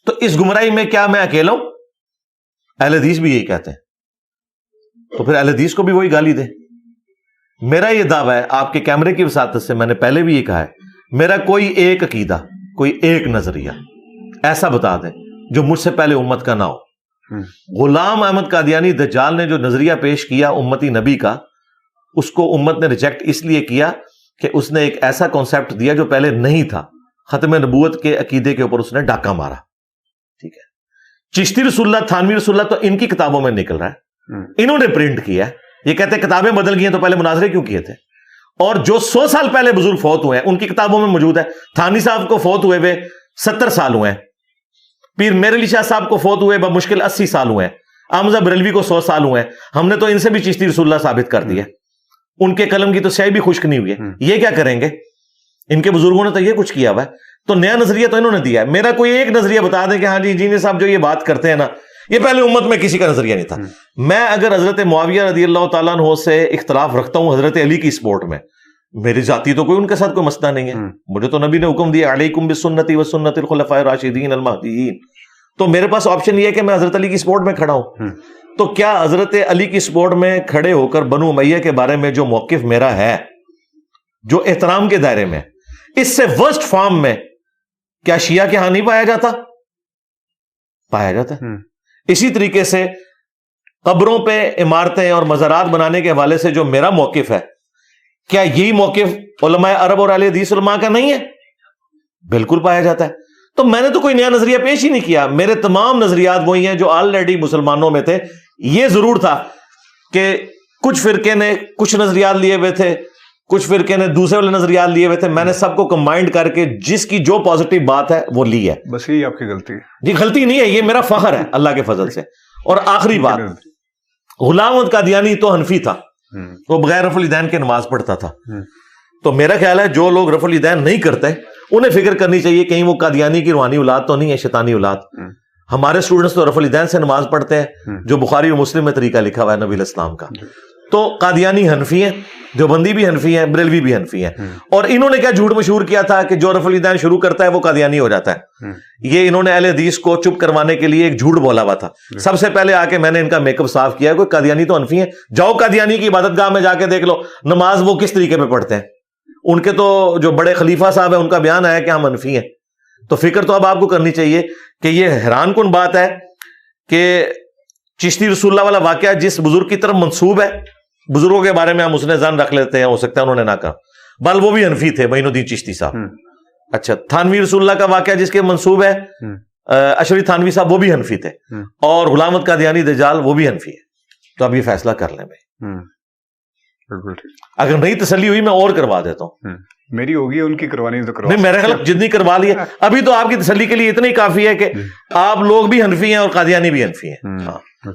S2: تو اس گمراہی میں کیا میں اکیلا ہوں؟ اہل حدیث بھی یہی کہتے ہیں. تو پھر اہل حدیث کو بھی وہی گالی دیں. میرا یہ دعویٰ ہے آپ کے کیمرے کی وساطت سے, میں نے پہلے بھی یہ کہا ہے, میرا کوئی ایک عقیدہ, کوئی ایک نظریہ ایسا بتا دیں جو مجھ سے پہلے امت کا نہ ہو. غلام احمد قادیانی دجال نے جو نظریہ پیش کیا امتی نبی کا, اس کو امت نے ریجیکٹ اس لیے کیا کہ اس نے ایک ایسا کانسیپٹ دیا جو پہلے نہیں تھا. ختم نبوت کے عقیدے کے اوپر اس نے ڈاکہ مارا. ٹھیک ہے, چشتی رسول اللہ, تھانوی رسول اللہ تو ان کی کتابوں میں نکل رہا ہے, انہوں نے پرنٹ کیا ہے. یہ کہتے ہیں کتابیں بدل گئی ہیں تو پہلے مناظرے کیوں کیے تھے؟ اور جو 100 سال پہلے بزرگ فوت ہوئے ہیں ان کی کتابوں میں موجود ہے. تھانوی صاحب کو فوت ہوئے 70 سال ہوئے ہیں, پیر میر علی شاہ صاحب کو فوت ہوئے بمشکل 80 سال ہوئے ہیں, احمد بریلوی کو 100 سال ہوئے ہیں. ہم نے تو ان سے بھی چشتی رسول اللہ ثابت کر دیا, ان کے قلم کی تو سیاہی بھی خشک نہیں ہوئی ہے. یہ کیا کریں گے؟ ان کے بزرگوں نے تو یہ کچھ کیا ہوا ہے. تو نیا نظریہ تو انہوں نے دیا ہے. میرا کوئی ایک نظریہ بتا دیں کہ ہاں جی انجینئر صاحب جو یہ بات کرتے ہیں نا, یہ پہلے امت میں کسی کا نظریہ نہیں تھا. میں اگر حضرت معاویہ رضی اللہ تعالیٰ عنہ سے اختلاف رکھتا ہوں حضرت علی کی سپورٹ میں, میری ذاتی تو کوئی ان کے ساتھ کوئی مسئلہ نہیں ہے. مجھے تو نبی نے حکم دیا علیکم بسنتی وسنت الخلفاء الراشدین المہدیین, تو میرے پاس آپشن یہ ہے کہ میں حضرت علی کی سپورٹ میں کھڑا ہوں. تو کیا حضرت علی کی سپورٹ میں کھڑے ہو کر بنو امیہ کے بارے میں جو موقف میرا ہے جو احترام کے دائرے میں, اس سے ورسٹ فارم میں کیا شیعہ کے ہاں نہیں پایا جاتا؟ پایا جاتا ہے. اسی طریقے سے قبروں پہ عمارتیں اور مزارات بنانے کے حوالے سے جو میرا موقف ہے, کیا یہی موقف علماء عرب اور اہل حدیث علماء کا نہیں ہے؟ بالکل پایا جاتا ہے. تو میں نے تو کوئی نیا نظریہ پیش ہی نہیں کیا, میرے تمام نظریات وہی ہیں جو آلریڈی مسلمانوں میں تھے. یہ ضرور تھا کہ کچھ فرقے نے کچھ نظریات لیے ہوئے تھے, کچھ فرقے نے دوسرے والے نظریات لیے ہوئے تھے, میں نے سب کو کمبائنڈ کر کے جس کی جو پازیٹیو بات ہے وہ لی ہے.
S1: بس یہی آپ کی غلطی ہے.
S2: جی غلطی نہیں ہے, یہ میرا فخر ہے اللہ کے فضل سے. اور آخری بات, غلام احمد قادیانی تو حنفی تھا, وہ بغیر رفع الیدین کے نماز پڑھتا تھا. تو میرا خیال ہے جو لوگ رفع الیدین نہیں کرتے انہیں فکر کرنی چاہیے کہیں وہ قادیانی کی روحانی اولاد تو نہیں ہے, شیطانی اولاد. ہمارے اسٹوڈنٹس تو رفع الیدین سے نماز پڑھتے ہیں جو بخاری اور مسلم میں طریقہ لکھا ہوا ہے نبی الاسلام کا. تو قادیانی حنفی ہیں, دیوبندی بھی حنفی ہیں, بریلوی بھی حنفی ہیں. اور انہوں نے کیا جھوٹ مشہور کیا تھا کہ جو رفع الیدین شروع کرتا ہے وہ قادیانی ہو جاتا ہے. یہ انہوں نے اہل حدیث کو چپ کروانے کے لیے ایک جھوٹ بولا ہوا تھا. سب سے پہلے آ کے میں نے ان کا میک اپ صاف کیا, کوئی قادیانی تو حنفی ہیں, جاؤ قادیانی کی عبادت گاہ میں جا کے دیکھ لو نماز وہ کس طریقے پہ پڑھتے ہیں. ان کے تو جو بڑے خلیفہ صاحب ہیں ان کا بیان آیا کہ ہم حنفی ہیں. تو فکر تو اب آپ کو کرنی چاہیے کہ یہ حیران کن بات ہے کہ چشتی رسول اللہ والا واقعہ جس بزرگ کی طرف منسوب ہے, بزرگوں کے بارے میں ہم اس نے ظن رکھ لیتے ہیں, ہو سکتا ہے انہوں نے نہ کہا, بل وہ بھی حنفی تھے, معین الدین چشتی صاحب. اچھا, تھانوی رسول اللہ کا واقعہ جس کے منسوب ہے اشری تھانوی صاحب, وہ بھی حنفی تھے. اور غلام احمد قادیانی دجال وہ بھی حنفی ہے. تو اب یہ فیصلہ کر لیں بھائی, اگر نہیں تسلی ہوئی میں اور کروا دیتا ہوں.
S1: میری ہوگی, ان کی کروانی تو کروا
S2: نہیں, میرے خیال جتنی کروا لی ہے ابھی تو آپ کی تسلی کے لیے اتنا ہی کافی ہے کہ آپ لوگ بھی حنفی ہیں اور قادیانی بھی حنفی ہیں.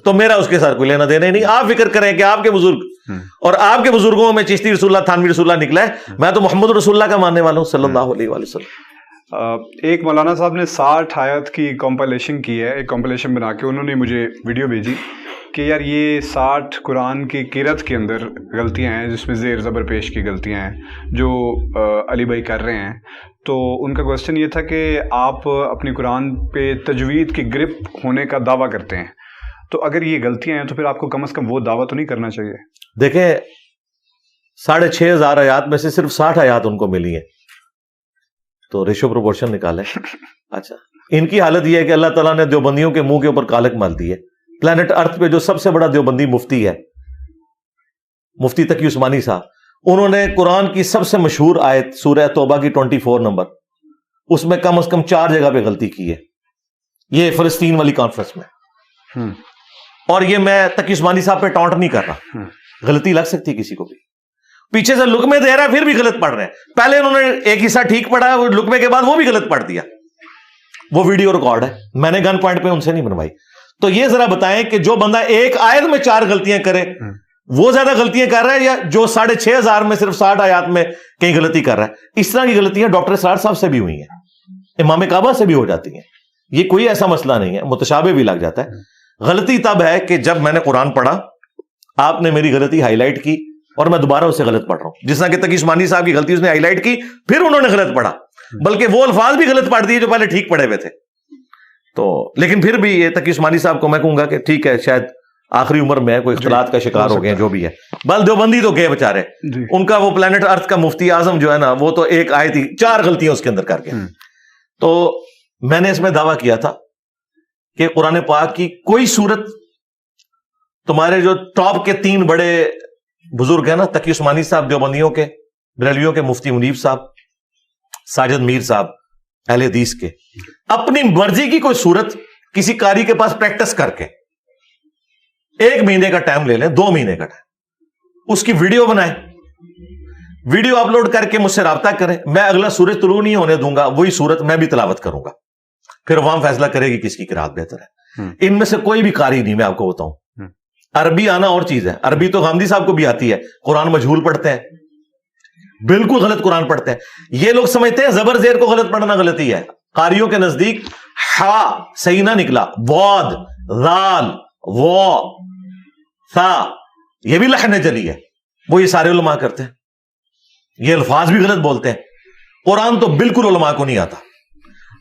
S2: تو میرا اس کے ساتھ کوئی لینا دینا نہیں. آپ فکر کریں کہ آپ کے بزرگ اور آپ کے بزرگوں میں چشتی رسول اللہ, تھانوی رسول اللہ نکلا ہے. میں تو محمد رسول اللہ کا ماننے والا ہوں صلی اللہ علیہ وآلہ وسلم.
S1: ایک مولانا صاحب نے 60 آیت کی کمپائلیشن کی ہے, ایک کمپائلیشن بنا کے انہوں نے مجھے ویڈیو بھیجی. کہ یار یہ 60 قرآن کی قرأت کے اندر غلطیاں ہیں جس میں زیر زبر پیش کی غلطیاں ہیں جو علی بھائی کر رہے ہیں، تو ان کا کوشچن یہ تھا کہ آپ اپنی قرآن پہ تجوید کی گرپ ہونے کا دعویٰ کرتے ہیں، تو اگر یہ غلطیاں ہیں تو پھر آپ کو کم از کم وہ دعویٰ تو نہیں کرنا چاہیے؟
S2: دیکھیں 6,500 آیات میں سے صرف 60 آیات ان کو ملی ہیں، تو ریشو پروپورشن نکالیں۔ اچھا، ان کی حالت یہ ہے کہ اللہ تعالیٰ نے دیوبندیوں کے منہ کے اوپر کالک مال دی ہے۔ پلانٹ ارتھ پہ جو سب سے بڑا دیوبندی مفتی ہے، مفتی تقی عثمانی صاحب، انہوں نے قرآن کی سب سے مشہور آیت سورہ توبہ کی 24 نمبر، اس میں کم از کم 4 جگہ پہ غلطی کی ہے، یہ فلسطین والی کانفرنس میں۔ اور یہ میں تقی عثمانی صاحب پہ ٹانٹ نہیں کر رہا، غلطی لگ سکتی کسی کو بھی، پیچھے سے لقمے دے رہا ہے پھر بھی غلط پڑھ رہے ہیں۔ پہلے انہوں نے ایک حصہ ٹھیک پڑھا، وہ لقمے کے بعد وہ بھی غلط پڑھ دیا، وہ ویڈیو ریکارڈ ہے، میں نے گن پوائنٹ پہ ان سے نہیں بنوائی۔ تو یہ ذرا بتائیں کہ جو بندہ ایک آیت میں 4 غلطیاں کرے وہ زیادہ غلطیاں کر رہا ہے، یا جو 6,500 میں صرف 60 آیات میں کہیں غلطی کر رہا ہے؟ اس طرح کی غلطیاں ڈاکٹر اسرار صاحب سے بھی ہوئی ہیں، امام کعبہ سے بھی ہو جاتی ہیں، یہ کوئی ایسا مسئلہ نہیں ہے، متشابہ بھی لگ جاتا ہے۔ غلطی تب ہے کہ جب میں نے قرآن پڑھا، آپ نے میری غلطی ہائی لائٹ کی اور میں دوبارہ اسے غلط پڑھ رہا ہوں، جس طرح کہ تقی عثمانی صاحب کی غلطی اس نے ہائی لائٹ کی، پھر انہوں نے غلط پڑھا، بلکہ وہ الفاظ بھی غلط پڑھ دیے جو پہلے ٹھیک پڑھے ہوئے تھے۔ تو لیکن پھر بھی یہ تقی عثمانی صاحب کو میں کہوں گا کہ ٹھیک ہے، شاید آخری عمر میں کوئی اختلاط کا شکار ہو گئے، جو بھی ہے، بل دیوبندی تو گئے بےچارے، ان کا وہ پلانٹ ارتھ کا مفتی اعظم جو ہے نا، وہ تو ایک آیت ہی 4 غلطیاں اس کے اندر کر گئے۔ تو میں نے اس میں دعویٰ کیا تھا کہ قرآن پاک کی کوئی صورت، تمہارے جو ٹاپ کے 3 بڑے بزرگ ہیں نا، تقی عثمانی صاحب دیوبندیوں کے، بریلویوں کے مفتی منیب صاحب، ساجد میر صاحب اہل حدیث کے، اپنی مرضی کی کوئی صورت کسی قاری کے پاس پریکٹس کر کے 1 مہینے کا ٹائم لے لیں، 2 مہینے کا ٹائم، اس کی ویڈیو بنائیں، ویڈیو اپلوڈ کر کے مجھ سے رابطہ کریں، میں اگلا سورج طلوع نہیں ہونے دوں گا، وہی صورت میں بھی تلاوت کروں گا، پھر عوام فیصلہ کرے گی کس کی قرات بہتر ہے۔ ان میں سے کوئی بھی قاری نہیں، میں آپ کو بتاؤں، عربی آنا اور چیز ہے، عربی تو غامدی صاحب کو بھی آتی ہے، قرآن مجہول پڑھتے ہیں، بالکل غلط قرآن پڑھتے ہیں۔ یہ لوگ سمجھتے ہیں زبر زیر کو غلط پڑھنا غلطی ہے، قاریوں کے نزدیک ہا صحیح نہ نکلا، واد، ذال، وا، ثا، یہ بھی لحن جلی ہے، وہ یہ سارے علماء کرتے ہیں، یہ الفاظ بھی غلط بولتے ہیں۔ قرآن تو بالکل علماء کو نہیں آتا،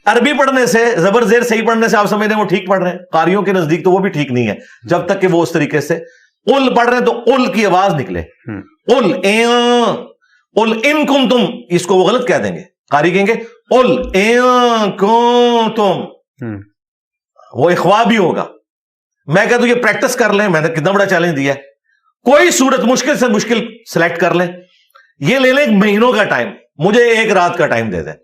S2: عربی پڑھنے سے، زبر زیر صحیح پڑھنے سے آپ سمجھتے ہیں وہ ٹھیک پڑھ رہے ہیں، قاریوں کے نزدیک تو وہ بھی ٹھیک نہیں ہے، جب تک کہ وہ اس طریقے سے قل پڑھ رہے ہیں تو قل کی آواز نکلے، قل قل ان کنتم، اس کو وہ غلط کہہ دیں گے، قاری کہیں گے قل ان کنتم، وہ اخوا بھی ہوگا۔ میں کہتا ہوں یہ پریکٹس کر لیں، میں نے کتنا بڑا چیلنج دیا ہے، کوئی صورت مشکل سے مشکل سلیکٹ کر لیں، یہ لے لیں 1 مہینوں کا ٹائم، مجھے 1 رات کا ٹائم دے دیں،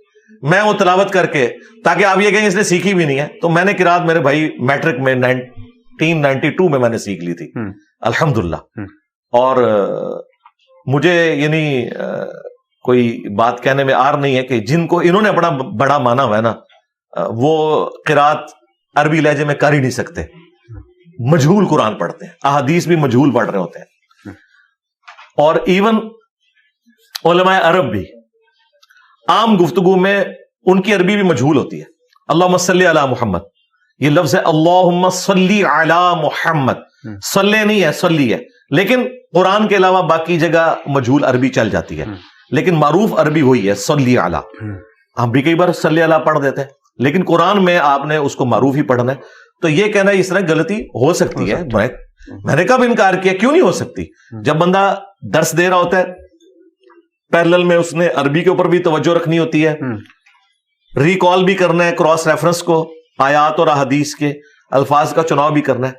S2: میں وہ تلاوت کر کے، تاکہ آپ یہ کہیں اس نے سیکھی بھی نہیں ہے، تو میں نے قرات میرے بھائی میٹرک میں 1992 میں نے سیکھ لی تھی الحمدللہ، اور مجھے یعنی کوئی بات کہنے میں آر نہیں ہے کہ جن کو انہوں نے اپنا بڑا مانا ہوا ہے نا، وہ قرات عربی لہجے میں کر ہی نہیں سکتے، مجہول قرآن پڑھتے ہیں، احادیث بھی مجہول پڑھ رہے ہوتے ہیں، اور ایون علماء عرب بھی عام گفتگو میں ان کی عربی بھی مجہول ہوتی ہے۔ اللہم صلی علی محمد، یہ لفظ ہے اللہم صلی علی محمد، صلی نہیں ہے، صلی ہے، لیکن قرآن کے علاوہ باقی جگہ مجہول عربی چل جاتی ہے، لیکن معروف عربی وہی ہے صلی علی۔ ہم بھی کئی بار صلی علی پڑھ دیتے ہیں، لیکن قرآن میں آپ نے اس کو معروف ہی پڑھنا ہے۔ تو یہ کہنا اس طرح غلطی ہو سکتی ہے، میں نے کب انکار کیا، کیوں نہیں ہو سکتی؟ جب بندہ درس دے رہا ہوتا ہے، پیرلل میں اس نے عربی کے اوپر بھی توجہ رکھنی ہوتی ہے، ریکال بھی کرنا ہے، کراس ریفرنس کو، آیات اور احادیث کے الفاظ کا چناؤ بھی کرنا ہے،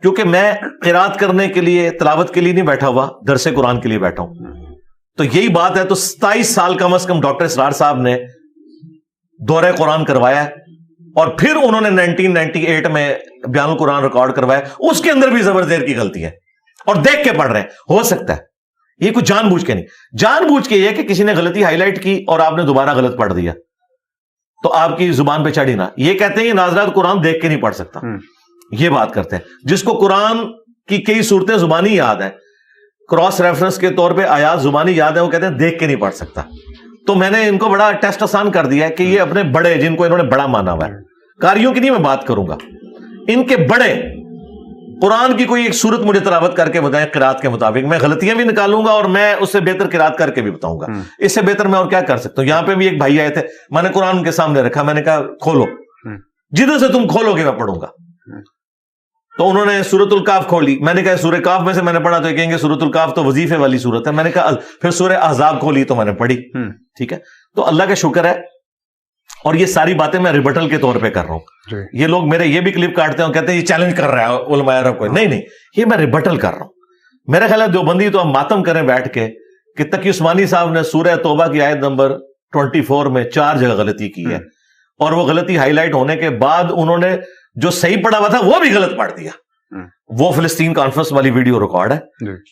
S2: کیونکہ میں قرات کرنے کے لیے، تلاوت کے لیے نہیں بیٹھا ہوا، درس قرآن کے لیے بیٹھا ہوں۔ تو یہی بات ہے، تو 27 سال کم از کم ڈاکٹر اسرار صاحب نے دورہ قرآن کروایا ہے، اور پھر انہوں نے 1998 میں بیان القرآن ریکارڈ کروایا، اس کے اندر بھی زبر زیر کی غلطی ہے، اور دیکھ کے پڑھ رہے ہیں۔ ہو سکتا ہے یہ کچھ جان بوجھ کے نہیں، جان بوجھ کے یہ کہ کسی نے غلطی ہائی لائٹ کی اور آپ نے دوبارہ غلط پڑھ دیا تو آپ کی زبان پہ چڑھی نہ، یہ کہتے ہیں یہ ناظرات قرآن دیکھ کے نہیں پڑھ سکتا، یہ بات کرتے ہیں۔ جس کو قرآن کی کئی صورتیں زبانی یاد ہیں، کراس ریفرنس کے طور پہ آیات زبانی یاد ہے، وہ کہتے ہیں دیکھ کے نہیں پڑھ سکتا۔ تو میں نے ان کو بڑا ٹیسٹ آسان کر دیا ہے کہ یہ اپنے بڑے، جن کو انہوں نے بڑا مانا ہوا ہے، قاریوں کی نہیں میں بات کروں گا، ان کے بڑے قرآن کی کوئی ایک صورت مجھے تلاوت کر کے بتائیں قرات کے مطابق، میں غلطیاں بھی نکالوں گا اور میں اس سے بہتر قرات کر کے بھی بتاؤں گا. اس سے بہتر میں اور کیا کر سکتا ہوں؟ یہاں پہ بھی ایک بھائی آئے تھے، میں نے قرآن ان کے سامنے رکھا، میں نے کہا کھولو، جدھر سے تم کھولو گے میں پڑھوں گا. تو انہوں نے سورۃ الکاف کھولی، میں نے کہا سورہ کاف میں سے میں نے پڑھا، تو کہیں گے سورۃ الکاف تو وظیفے والی سورت ہے. میں نے کہا پھر سورہ احزاب کھولی تو میں نے پڑھی. ٹھیک ہے، تو اللہ کا شکر ہے. اور یہ ساری باتیں میں ریبٹل کے طور پہ کر رہا ہوں. یہ لوگ میرے یہ بھی کلپ کاٹتے ہیں، کہتے ہیں یہ چیلنج کر رہا ہے علماء عرب کو. نہیں، یہ میں ریبٹل کر رہا ہوں. میرا خیال ہے دیوبندی تو ہم ماتم کریں بیٹھ کے کہ تقی عثمانی صاحب نے سورہ توبہ کی آیت نمبر 24 میں 4 جگہ غلطی کی ہے، اور وہ غلطی ہائی لائٹ ہونے کے بعد انہوں نے جو صحیح پڑھا ہوا تھا وہ بھی غلط پڑھ دیا. وہ فلسطین کانفرنس والی ویڈیو ریکارڈ ہے.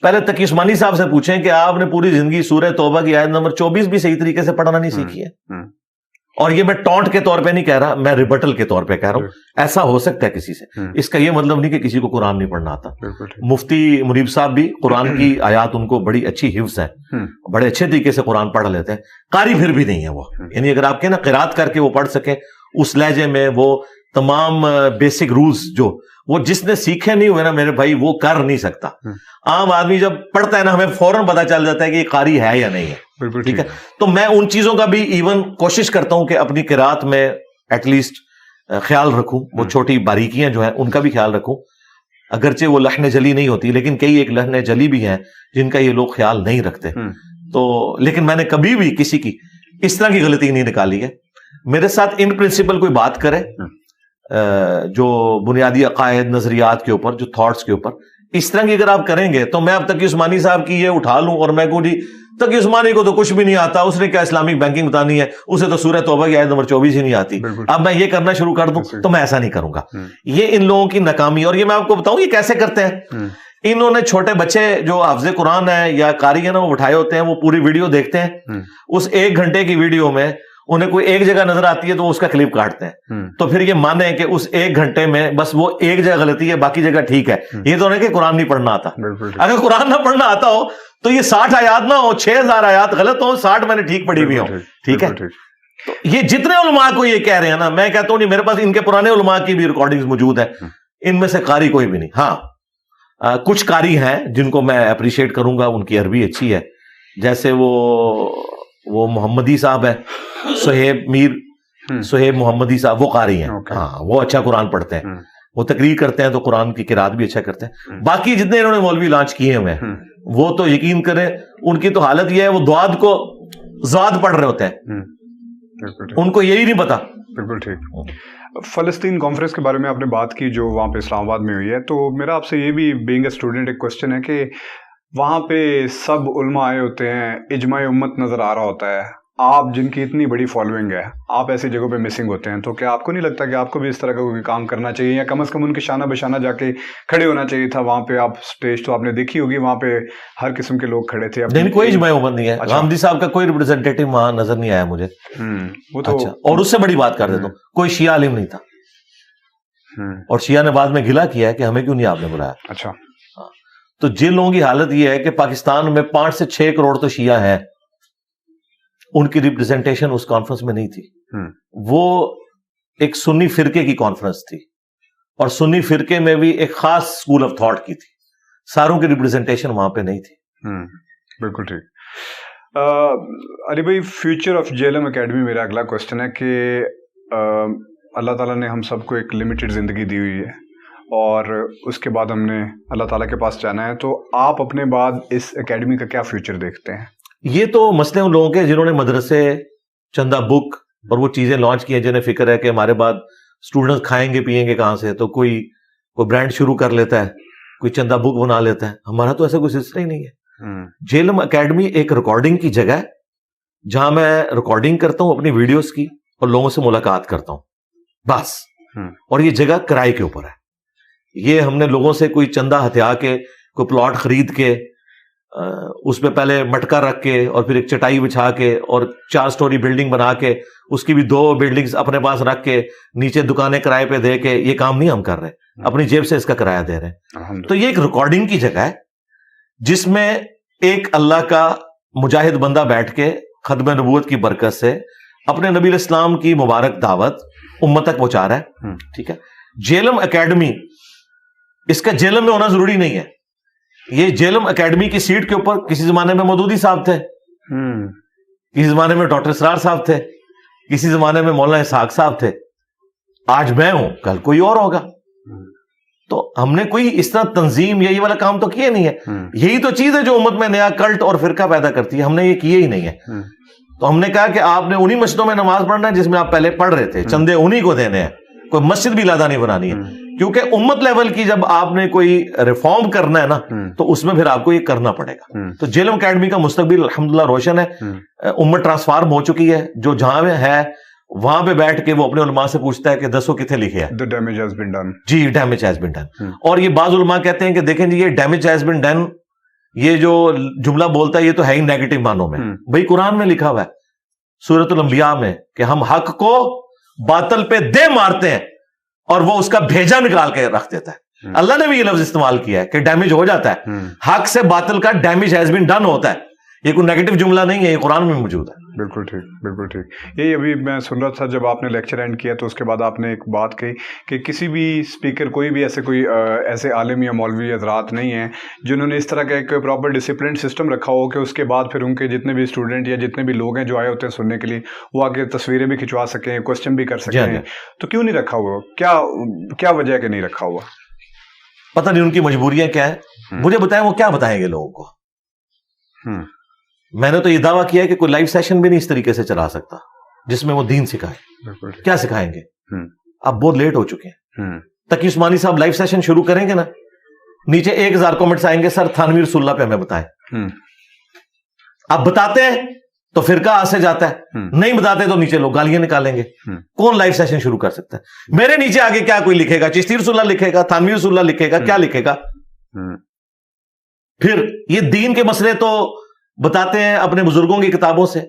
S2: پہلے تقی عثمانی صاحب سے پوچھیں کہ آپ نے پوری زندگی سورہ توبہ کی آیت نمبر 24 بھی صحیح طریقے سے پڑھنا نہیں سیکھی ہے. اور یہ میں ٹونٹ کے طور پہ نہیں کہہ رہا، میں ریبٹل کے طور پہ کہہ رہا ہوں. ایسا ہو سکتا ہے کسی سے، اس کا یہ مطلب نہیں کہ کسی کو قرآن نہیں پڑھنا آتا. مفتی منیب صاحب بھی قرآن کی آیات ان کو بڑی اچھی حفظ ہے، بڑے اچھے طریقے سے قرآن پڑھ لیتے ہیں. قاری پھر بھی نہیں ہے وہ، یعنی اگر آپ کے نا قرات کر کے وہ پڑھ سکیں اس لہجے میں، وہ تمام بیسک رولز جو وہ جس نے سیکھے نہیں ہوئے نا میرے بھائی وہ کر نہیں سکتا. عام آدمی جب پڑھتا ہے نا ہمیں فوراً پتا چل جاتا ہے کہ یہ قاری ہے یا نہیں ہے. ٹھیک ہے، تو میں ان چیزوں کا بھی ایون کوشش کرتا ہوں کہ اپنی قرات میں ایٹ لیسٹ خیال رکھوں. وہ چھوٹی باریکیاں جو ہیں ان کا بھی خیال رکھوں، اگرچہ وہ لحن جلی نہیں ہوتی، لیکن کئی ایک لحن جلی بھی ہیں جن کا یہ لوگ خیال نہیں رکھتے. تو لیکن میں نے کبھی بھی کسی کی اس طرح کی غلطی نہیں نکالی ہے. میرے ساتھ ان پرنسپل کوئی بات کرے جو بنیادی عقائد نظریات کے اوپر، جو تھاٹس کے اوپر، اس طرح کی اگر آپ کریں گے تو میں اب تقی عثمانی صاحب کی یہ اٹھا لوں اور میں کہوں جی تقی عثمانی کو تو کچھ بھی نہیں آتا، اس نے کیا اسلامک بینکنگ بتانی ہے، اسے تو سورہ توبہ کی آیت نمبر 24 ہی نہیں آتی. اب میں یہ کرنا شروع کر دوں تو میں ایسا نہیں کروں گا. یہ ان لوگوں کی ناکامی. اور یہ میں آپ کو بتاؤں یہ کیسے کرتے ہیں. انہوں نے چھوٹے بچے جو حافظ قرآن ہے یا قاری ہے نا، وہ اٹھائے ہوتے ہیں، وہ پوری ویڈیو دیکھتے ہیں. اس 1 گھنٹے کی ویڈیو میں انہیں کوئی ایک جگہ نظر آتی ہے تو وہ اس کا کلپ کاٹتے ہیں. تو پھر یہ مانیں کہ اس 1 گھنٹے میں بس وہ ایک جگہ غلطی ہے، باقی جگہ ٹھیک ہے. یہ تو نہیں کہ قرآن نہیں پڑھنا آتا. اگر قرآن نہ پڑھنا آتا ہو تو یہ 60 آیات نہ ہو، 6000 آیات غلط ہو، 60 میں نے ٹھیک پڑھی بھی ہوں. ٹھیک ہے، تو یہ جتنے علماء کو یہ کہہ رہے ہیں نا، میں کہتا ہوں نہیں، میرے پاس ان کے پرانے علماء کی بھی ریکارڈنگز موجود ہیں، ان میں سے قاری کوئی بھی نہیں. ہاں کچھ قاری ہیں جن کو میں اپریشیٹ کروں گا، ان کی عربی اچھی ہے، جیسے وہ محمدی صاحب ہے، سہیب محمدی صاحب، وہ قاری ہیں. ہاں وہ اچھا قرآن پڑھتے ہیں، وہ تقریر کرتے ہیں تو قرآن کی قرات بھی اچھا کرتے ہیں. باقی جتنے انہوں نے مولوی لانچ کیے ہوئے ہیں وہ تو یقین کریں ان کی تو حالت یہ ہے، وہ دعات کو زاد پڑھ رہے ہوتے ہیں، ان کو یہی نہیں پتا.
S1: بالکل ٹھیک. فلسطین کانفرنس کے بارے میں آپ نے بات کی جو وہاں پہ اسلام آباد میں ہوئی ہے، تو میرا آپ سے یہ بھی بینگ اے اسٹوڈنٹ ایک کوشچن ہے کہ وہاں پہ سب علماء آئے ہوتے ہیں، اجماع امت نظر آ رہا ہوتا ہے، آپ جن کی اتنی بڑی فالوئنگ ہے، آپ ایسی جگہوں پہ مسنگ ہوتے ہیں، تو کیا آپ کو نہیں لگتا کہ آپ کو بھی اس طرح کا کوئی کام کرنا چاہیے، یا کم از کم ان کے شانہ بشانہ جا کے کھڑے ہونا چاہیے تھا وہاں پہ؟ آپ اسٹیج تو آپ نے دیکھی ہوگی، وہاں پہ ہر قسم کے لوگ کھڑے تھے.
S2: نہیں، کوئی اجماع امت نہیں ہے. غامدی صاحب کا کوئی ریپرزینٹیٹو وہاں نظر نہیں آیا مجھے.
S1: وہ تو
S2: اور اس سے بڑی بات کر دیتا ہوں، کوئی شیعہ عالم نہیں تھا. اور شیعہ نے بعد میں گلا کیا ہے کہ ہمیں کیوں نہیں آپ نے بلایا.
S1: اچھا.
S2: تو جن لوگوں کی حالت یہ ہے کہ پاکستان میں 5 سے 6 کروڑ تو شیعہ ہیں، ان کی ریپرزنٹیشن اس کانفرنس میں نہیں تھی. وہ ایک سنی فرقے کی کانفرنس تھی، اور سنی فرقے میں بھی ایک خاص اسکول آف تھاٹ کی تھی، ساروں کی ریپرزنٹیشن وہاں پہ نہیں تھی.
S1: بالکل ٹھیک. علی بھائی، فیوچر آف JLM اکیڈمی میرا اگلا کوشچن ہے کہ اللہ تعالیٰ نے ہم سب کو ایک لمیٹڈ زندگی دی ہوئی ہے، اور اس کے بعد ہم نے اللہ تعالیٰ کے پاس جانا ہے، تو آپ اپنے بعد اس اکیڈمی کا کیا فیوچر دیکھتے ہیں؟
S2: یہ تو مسئلے ان لوگوں کے جنہوں نے مدرسے، چندہ بک اور وہ چیزیں لانچ کی ہیں، جنہیں فکر ہے کہ ہمارے بعد اسٹوڈنٹس کھائیں گے پیئیں گے کہاں سے، تو کوئی برانڈ شروع کر لیتا ہے، کوئی چندہ بک بنا لیتا ہے. ہمارا تو ایسا کوئی سلسلہ ہی نہیں ہے. JLM اکیڈمی ایک ریکارڈنگ کی جگہ ہے جہاں میں ریکارڈنگ کرتا ہوں اپنی ویڈیوز کی اور لوگوں سے ملاقات کرتا ہوں بس. اور یہ جگہ کرائے کے اوپر ہے. یہ ہم نے لوگوں سے کوئی چندہ ہتھیا کے، کوئی پلاٹ خرید کے، اس پہ پہلے مٹکا رکھ کے اور پھر ایک چٹائی بچھا کے اور 4 سٹوری بلڈنگ بنا کے اس کی بھی 2 بلڈنگز اپنے پاس رکھ کے نیچے دکانیں کرائے پہ دے کے یہ کام نہیں ہم کر رہے، اپنی جیب سے اس کا کرایہ دے رہے ہیں. تو یہ ایک ریکارڈنگ کی جگہ ہے جس میں ایک اللہ کا مجاہد بندہ بیٹھ کے ختم نبوت کی برکت سے اپنے نبی علیہ السلام کی مبارک دعوت امت تک پہنچا رہا ہے. ٹھیک ہے. JLM اکیڈمی اس کا جیلم میں ہونا ضروری نہیں ہے. یہ جیلم اکیڈمی کی سیٹ کے اوپر کسی زمانے میں مودودی صاحب تھے, کسی زمانے میں ڈاکٹر اسرار صاحب تھے, کسی زمانے میں مولانا اسحاق صاحب تھے, آج میں ہوں, کل کوئی اور ہوگا. تو ہم نے کوئی اس طرح تنظیم یا یہ والا کام تو کیا نہیں ہے. یہی تو چیز ہے جو امت میں نیا کلٹ اور فرقہ پیدا کرتی ہے. ہم نے یہ کیے ہی نہیں ہے. تو ہم نے کہا کہ آپ نے انہی مسجدوں میں نماز پڑھنا ہے جس میں آپ پہلے پڑھ رہے تھے, چندے انہی کو دینے ہیں, کوئی مسجد بھی لادہ نہیں بنانی ہے. کیونکہ امت لیول کی جب آپ نے کوئی ریفارم کرنا ہے نا, تو اس میں پھر آپ کو یہ کرنا پڑے گا. تو جیلم اکیڈمی کا مستقبل الحمدللہ روشن ہے. امت ٹرانسفارم ہو چکی ہے. جو جہاں ہے وہاں پہ بیٹھ کے وہ اپنے علماء سے پوچھتا ہے کہ دسو کتنے لکھے ہیں.
S1: The damage has been done.
S2: جی, ڈیمیج ہیز بین ڈن. اور یہ بعض علماء کہتے ہیں کہ دیکھیں جی, یہ ڈیمیج ہیز بین ڈن, یہ جو جملہ بولتا ہے یہ تو ہے ہی نیگیٹو معنوں میں. بھائی قرآن میں لکھا ہوا ہے سورۃ الانبیاء میں کہ ہم حق کو باطل پہ دے مارتے ہیں اور وہ اس کا بھیجا نکال کے رکھ دیتا ہے. اللہ نے بھی یہ لفظ استعمال کیا ہے کہ ڈیمیج ہو جاتا ہے. حق سے باطل کا ڈیمیج ہیز بین ڈن ہوتا ہے. یہ کوئی نیگیٹو جملہ نہیں ہے, یہ قرآن میں موجود ہے.
S1: بالکل ٹھیک, بالکل ٹھیک. یہی ابھی میں سن رہا تھا جب آپ نے لیکچر اینڈ کیا تو اس کے بعد آپ نے ایک بات کہی کہ کسی بھی اسپیکر, کوئی بھی ایسے عالم یا مولوی حضرات نہیں ہیں جنہوں نے اس طرح کا ایک پراپر ڈسپلن سسٹم رکھا ہو کہ اس کے بعد پھر ان کے جتنے بھی اسٹوڈنٹ یا جتنے بھی لوگ ہیں جو آئے ہوتے ہیں سننے کے لیے, وہ آگے تصویریں بھی کھنچوا سکیں, کوشچن بھی کر سکیں. تو کیوں نہیں رکھا ہوا؟ کیا وجہ ہے کہ نہیں رکھا ہوا؟
S2: پتہ نہیں ان کی مجبوریاں کیا ہیں. مجھے بتائیں وہ کیا بتائیں گے لوگوں کو. میں نے تو یہ دعویٰ کیا ہے کہ کوئی لائیو سیشن بھی نہیں اس طریقے سے چلا سکتا جس میں وہ دین سکھائے. کیا سکھائیں گے؟ اب بہت لیٹ ہو چکے ہیں. تقی عثمانی صاحب لائیو سیشن شروع کریں گے نا, نیچے 1000 کامنٹس آئیں گے, سر تھانوی رسول اللہ پہ ہمیں بتائیں. آپ بتاتے ہیں تو فرقہ آ سے جاتا ہے, نہیں بتاتے تو نیچے لوگ گالیاں نکالیں گے. کون لائیو سیشن شروع کر سکتا ہے؟ میرے نیچے آگے کیا کوئی لکھے گا؟ چشتی رسول اللہ لکھے گا, تھانوی رسول اللہ لکھے گا, کیا لکھے گا؟ پھر یہ دین کے مسئلے تو بتاتے ہیں اپنے بزرگوں کی کتابوں سے,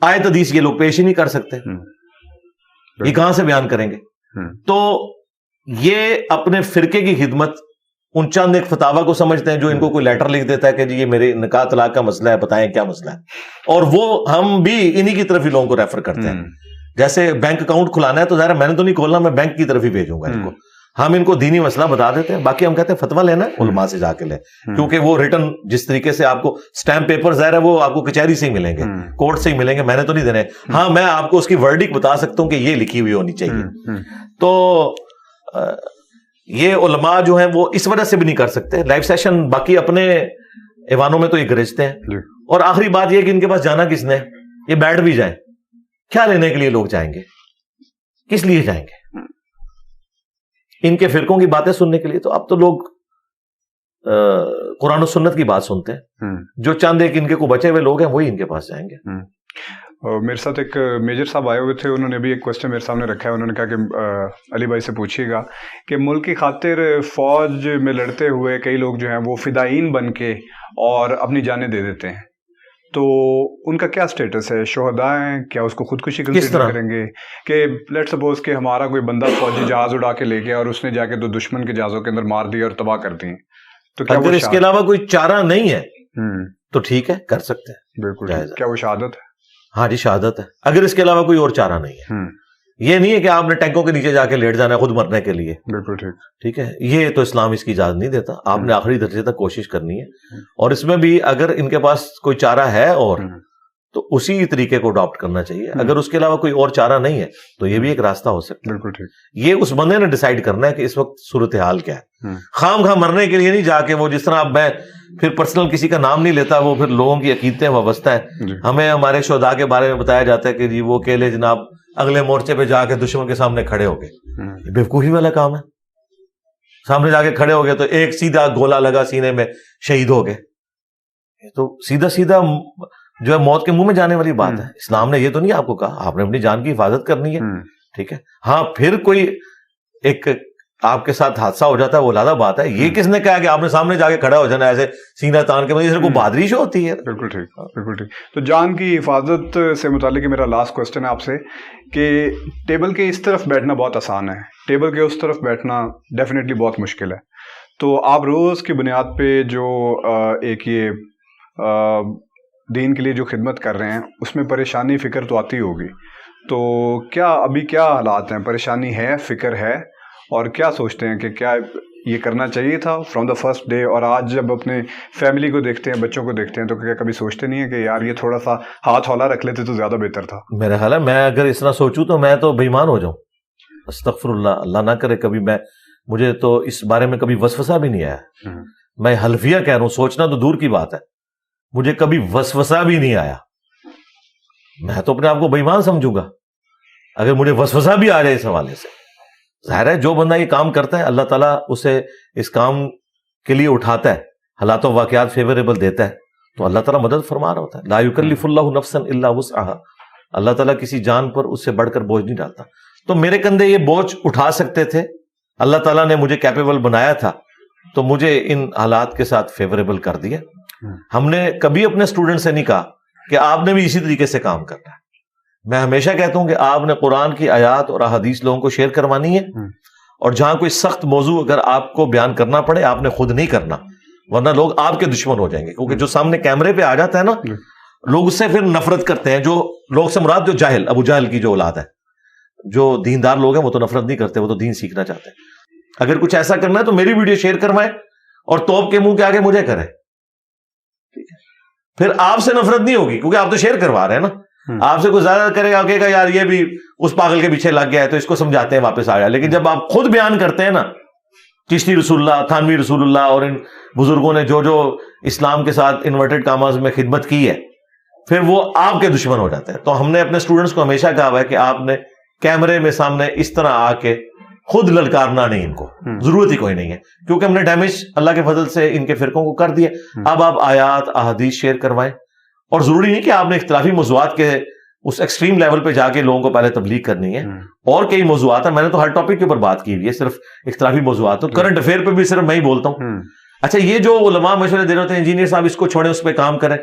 S2: آیت حدیث یہ لوگ پیش ہی نہیں کر سکتے, یہ کہاں سے بیان کریں گے؟ تو یہ اپنے فرقے کی خدمت ان چند ایک فتاوا کو سمجھتے ہیں جو ان کو کوئی لیٹر لکھ دیتا ہے کہ جی یہ میرے نکاح طلاق کا مسئلہ ہے, بتائیں کیا مسئلہ ہے. اور وہ ہم بھی انہی کی طرف ہی لوگوں کو ریفر کرتے ہیں. جیسے بینک اکاؤنٹ کھلانا ہے تو ظاہر میں نے تو نہیں کھولنا, میں بینک کی طرف ہی بھیجوں گا ان کو. ہم ان کو دینی مسئلہ بتا دیتے ہیں, باقی ہم کہتے ہیں فتویٰ لینا ہے علماء سے جا کے لیں, کیونکہ وہ ریٹن جس طریقے سے آپ کو سٹیمپ پیپر ظاہر ہے وہ آپ کو کچہری سے ہی ملیں گے, کورٹ سے ہی ملیں گے, میں نے تو نہیں دینے. ہاں میں آپ کو اس کی ورڈک بتا سکتا ہوں کہ یہ لکھی ہوئی ہونی چاہیے. تو یہ علماء جو ہیں وہ اس وجہ سے بھی نہیں کر سکتے لائیو سیشن. باقی اپنے ایوانوں میں تو یہ گرجتے ہیں. اور آخری بات یہ کہ ان کے پاس جانا کس نے, یہ بیٹھ بھی جائیں, کیا لینے کے لیے لوگ جائیں گے, کس لیے جائیں گے؟ ان کے فرقوں کی باتیں سننے کے لیے. تو اب تو لوگ قرآن و سنت کی بات سنتے ہیں. جو چند ایک ان کے کو بچے ہوئے لوگ ہیں وہی ان کے پاس جائیں گے.
S1: میرے ساتھ ایک میجر صاحب آئے ہوئے تھے, انہوں نے بھی ایک کوشچن میرے سامنے رکھا ہے. انہوں نے کہا کہ علی بھائی سے پوچھیے گا کہ ملک کی خاطر فوج میں لڑتے ہوئے کئی لوگ جو ہیں وہ فدائین بن کے اور اپنی جانیں دے دیتے ہیں, تو ان کا کیا سٹیٹس ہے؟ شہداء ہیں کیا؟ اس کو خودکشی کنسیڈر کریں گے؟ کہ لیٹ سپوز کہ ہمارا کوئی بندہ فوجی جہاز اڑا کے لے گیا اور اس نے جا کے 2 دشمن کے جہازوں کے اندر مار دیا اور تباہ کر دی, تو کیا
S2: اگر اس کے علاوہ کوئی چارہ نہیں ہے تو ٹھیک ہے, کر سکتے ہیں.
S1: بالکل. کیا وہ شہادت ہے؟
S2: ہاں جی شہادت ہے, اگر اس کے علاوہ کوئی اور چارہ نہیں ہے. یہ نہیں ہے کہ آپ نے ٹینکوں کے نیچے جا کے لیٹ جانا ہے خود مرنے کے لیے. بالکل ٹھیک. ٹھیک ہے, یہ تو اسلام اس کی اجازت نہیں دیتا. آپ نے آخری درجے تک کوشش کرنی ہے, اور اس میں بھی اگر ان کے پاس کوئی چارہ ہے اور تو اسی طریقے کو اڈاپٹ کرنا چاہیے. اگر اس کے علاوہ کوئی اور چارہ نہیں ہے تو یہ بھی ایک راستہ ہو سکتا ہے. بالکل ٹھیک. یہ اس بندے نے ڈیسائیڈ کرنا ہے کہ اس وقت صورتحال کیا ہے. خام خواہ مرنے کے لیے نہیں جا کے وہ جس طرح اب میں پھر پرسنل کسی کا نام نہیں لیتا, وہ پھر لوگوں کی عقیدتیں وابستہ ہے. ہمیں ہمارے شہداء کے بارے میں بتایا جاتا ہے کہ جی وہ اکیلے جناب اگلے مورچے پہ جا کے دشمن کے سامنے کھڑے ہو گئے. یہ بیوقوفی والا کام ہے. سامنے جا کے کھڑے ہو گئے تو ایک سیدھا گولا لگا سینے میں, شہید ہو گئے. یہ تو سیدھا سیدھا جو ہے موت کے منہ میں جانے والی بات ہے. اسلام نے یہ تو نہیں آپ کو کہا, آپ نے اپنی جان کی حفاظت کرنی ہے. ٹھیک ہے. ہاں پھر کوئی ایک آپ کے ساتھ حادثہ ہو جاتا ہے وہ علیحدہ بات ہے. یہ کس نے کہا کہ آپ نے سامنے جا کے کھڑا ہو جانا ایسے سینہ تان کے, مجھے کو بہادری شو ہوتی ہے.
S1: بالکل ٹھیک. بالکل ٹھیک. تو جان کی حفاظت سے متعلق میرا لاسٹ کوسچن ہے آپ سے کہ ٹیبل کے اس طرف بیٹھنا بہت آسان ہے, ٹیبل کے اس طرف بیٹھنا ڈیفینیٹلی بہت مشکل ہے. تو آپ روز کی بنیاد پہ جو ایک یہ دین کے لیے جو خدمت کر رہے ہیں اس میں پریشانی فکر تو آتی ہوگی, تو کیا ابھی کیا حالات ہیں؟ پریشانی ہے, فکر ہے, اور کیا سوچتے ہیں کہ کیا یہ کرنا چاہیے تھا فرام دا فرسٹ ڈے؟ اور آج جب اپنے فیملی کو دیکھتے ہیں، بچوں کو دیکھتے ہیں، تو کیا کبھی سوچتے نہیں ہیں کہ یار یہ تھوڑا سا ہاتھ ہولا رکھ لیتے تو زیادہ بہتر تھا؟
S2: میرا خیال ہے میں اگر اس طرح سوچوں تو میں تو بے ایمان ہو جاؤں. استغفر اللہ، اللہ نہ کرے کبھی. مجھے تو اس بارے میں کبھی وسوسہ بھی نہیں آیا. میں حلفیہ کہہ رہا ہوں، سوچنا تو دور کی بات ہے، مجھے کبھی وسوسہ بھی نہیں آیا. میں تو اپنے آپ کو بے ایمان سمجھوں گا اگر مجھے وسوسہ بھی آ جائے اس حوالے سے. ظاہر ہے جو بندہ یہ کام کرتا ہے اللہ تعالیٰ اسے اس کام کے لیے اٹھاتا ہے، حالات و واقعات فیوریبل دیتا ہے تو اللہ تعالیٰ مدد فرما رہا ہوتا ہے. لا یکلف اللہ نفسا الا وسعها. اللہ تعالیٰ کسی جان پر اس سے بڑھ کر بوجھ نہیں ڈالتا. تو میرے کندھے یہ بوجھ اٹھا سکتے تھے، اللہ تعالیٰ نے مجھے کیپیبل بنایا تھا تو مجھے ان حالات کے ساتھ فیوریبل کر دیا. ہم نے کبھی اپنے اسٹوڈنٹ سے نہیں کہا کہ آپ نے بھی اسی طریقے سے کام کرنا ہے. میں ہمیشہ کہتا ہوں کہ آپ نے قرآن کی آیات اور احادیث لوگوں کو شیئر کروانی ہے، اور جہاں کوئی سخت موضوع اگر آپ کو بیان کرنا پڑے آپ نے خود نہیں کرنا، ورنہ لوگ آپ کے دشمن ہو جائیں گے. کیونکہ جو سامنے کیمرے پہ آ جاتا ہے نا، لوگ اس سے پھر نفرت کرتے ہیں. جو لوگ سے مراد جو جاہل، ابو جہل کی جو اولاد ہے، جو دیندار لوگ ہیں وہ تو نفرت نہیں کرتے، وہ تو دین سیکھنا چاہتے ہیں. اگر کچھ ایسا کرنا ہے تو میری ویڈیو شیئر کروائیں اور توپ کے منہ کے آگے مجھے کریں، ٹھیک ہے؟ پھر آپ سے نفرت نہیں ہوگی کیونکہ آپ تو شیئر کروا رہے ہیں نا. آپ سے کوئی زیادہ کرے گا، کہے گا یار یہ بھی اس پاگل کے پیچھے لگ گیا ہے تو اس کو سمجھاتے ہیں واپس آ جائے. لیکن جب آپ خود بیان کرتے ہیں نا، چشتی رسول اللہ، تھانوی رسول اللہ اور ان بزرگوں نے جو جو اسلام کے ساتھ انورٹڈ کاماز میں خدمت کی ہے، پھر وہ آپ کے دشمن ہو جاتے ہیں. تو ہم نے اپنے اسٹوڈنٹس کو ہمیشہ کہا ہوا ہے کہ آپ نے کیمرے میں سامنے اس طرح آ کے خود للکارنا نہیں، ان کو ضرورت ہی کوئی نہیں ہے کیونکہ ہم نے ڈیمیج اللہ کے فضل سے ان کے فرقوں کو کر دیا. اب آپ آیات احادیث شیئر کروائیں، اور ضروری نہیں کہ آپ نے اختلافی موضوعات کے اس ایکسٹریم لیول پہ جا کے لوگوں کو پہلے تبلیغ کرنی ہے. اور کئی موضوعات ہیں، میں نے تو ہر ٹاپک کے اوپر بات کی ہوئی ہے، صرف اختلافی موضوعات. تو کرنٹ افیئر پہ بھی صرف میں ہی بولتا ہوں. اچھا یہ جو علماء مشورے دے رہے ہوتے ہیں انجینئر صاحب اس کو چھوڑیں اس پہ کام کریں،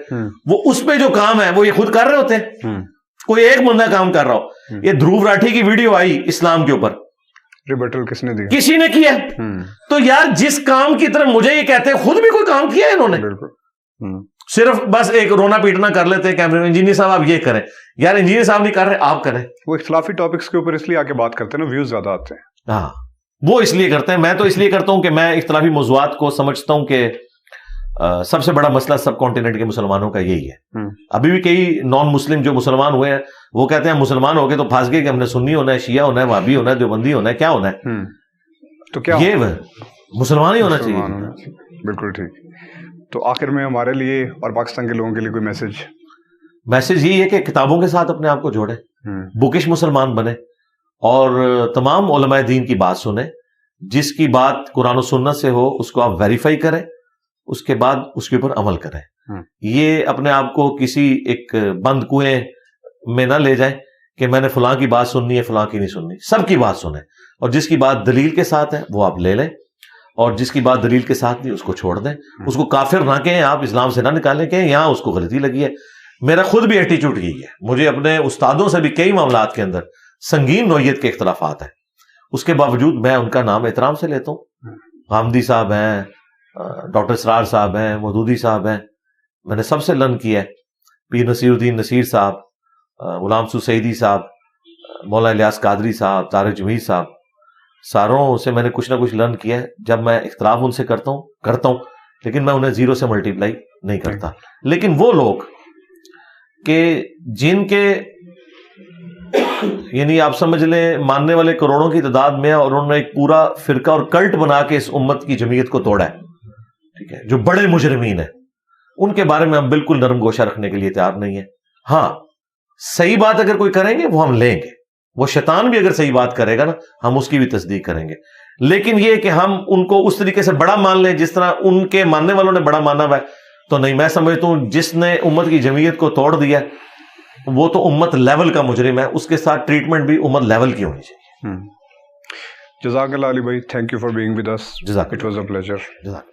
S2: وہ اس پہ جو کام ہے وہ یہ خود کر رہے ہوتے ہیں. کوئی ایک بندہ کام کر رہا ہو. یہ دھروو راٹھی کی ویڈیو آئی اسلام کے اوپر،
S1: ریبٹل کس نے دیا؟
S2: کسی نے کیا. تو یار جس کام کی طرف مجھے یہ کہتے ہیں خود بھی کوئی کام کیا ہے انہوں نے. صرف بس ایک رونا پیٹنا کر لیتے ہیں کیمرے میں، انجینئر صاحب آپ یہ کریں. یار انجینئر صاحب نہیں کر رہے، آپ کریں. وہ
S1: اختلافی ٹاپکس کے اوپر اس لیے آ کے بات کرتے ہیں نا، ویوز زیادہ آتے ہیں.
S2: ہاں وہ اس لیے کرتے ہیں، میں تو اس لیے کرتا ہوں کہ میں اختلافی موضوعات کو سمجھتا ہوں کہ سب سے بڑا مسئلہ سب کانٹیننٹ کے مسلمانوں کا یہی ہے. ابھی بھی کئی نان مسلم جو مسلمان ہوئے ہیں وہ کہتے ہیں مسلمان ہو گئے تو پھنس گئے کہ ہم نے سنی ہونا ہے، شیعہ ہونا ہے، وہابی ہونا ہے، دیوبندی ہونا ہے، کیا ہونا ہے.
S1: تو کیا
S2: یہ مسلمان ہی ہونا چاہیے.
S1: بالکل ٹھیک. تو آخر میں ہمارے لیے اور پاکستان کے لوگوں کے لیے کوئی
S2: میسج یہی ہے کہ کتابوں کے ساتھ اپنے آپ کو جوڑیں، بکش مسلمان بنے، اور تمام علماء دین کی بات سنیں. جس کی بات قرآن و سنت سے ہو اس کو آپ ویریفائی کریں، اس کے بعد اس کے اوپر عمل کریں. یہ اپنے آپ کو کسی ایک بند کنویں میں نہ لے جائیں کہ میں نے فلاں کی بات سننی ہے، فلاں کی نہیں سننی. سب کی بات سنیں، اور جس کی بات دلیل کے ساتھ ہے وہ آپ لے لیں، اور جس کی بات دلیل کے ساتھ نہیں اس کو چھوڑ دیں. اس کو کافر نہ کہیں، آپ اسلام سے نہ نکالیں کہ یہاں اس کو غلطی لگی ہے. میرا خود بھی ایٹیچیوڈ یہی ہے. مجھے اپنے استادوں سے بھی کئی معاملات کے اندر سنگین نوعیت کے اختلافات ہیں، اس کے باوجود میں ان کا نام احترام سے لیتا ہوں. حامدی صاحب ہیں، ڈاکٹر اسرار صاحب ہیں، مودودی صاحب ہیں، میں نے سب سے لرن کیا ہے. پیر نصیر الدین نصیر صاحب، غلام سو سعیدی صاحب، مولانا الیاس قادری صاحب، طارق جمیل صاحب، ساروں سے میں نے کچھ نہ کچھ لرن کیا ہے. جب میں اختلاف ان سے کرتا ہوں لیکن میں انہیں زیرو سے ملٹیپلائی نہیں کرتا. لیکن وہ لوگ کہ جن کے یعنی آپ سمجھ لیں ماننے والے کروڑوں کی تعداد میں، اور انہوں نے ایک پورا فرقہ اور کلٹ بنا کے اس امت کی جمعیت کو توڑا ہے، ٹھیک ہے، جو بڑے مجرمین ہیں، ان کے بارے میں ہم بالکل نرم گوشہ رکھنے کے لیے تیار نہیں ہیں. ہاں صحیح بات اگر کوئی کریں گے وہ ہم لیں گے، وہ شیطان بھی اگر صحیح بات کرے گا نا ہم اس کی بھی تصدیق کریں گے. لیکن یہ کہ ہم ان کو اس طریقے سے بڑا مان لیں جس طرح ان کے ماننے والوں نے بڑا مانا ہوا ہے تو نہیں. میں سمجھتا ہوں جس نے امت کی جمعیت کو توڑ دیا وہ تو امت لیول کا مجرم ہے، اس کے ساتھ ٹریٹمنٹ بھی امت لیول کی ہونی چاہیے.
S1: جزاک اللہ علی بھائی، thank you for being with us.
S2: جزاک
S1: اٹ واز اے پلیزر.
S2: جزاک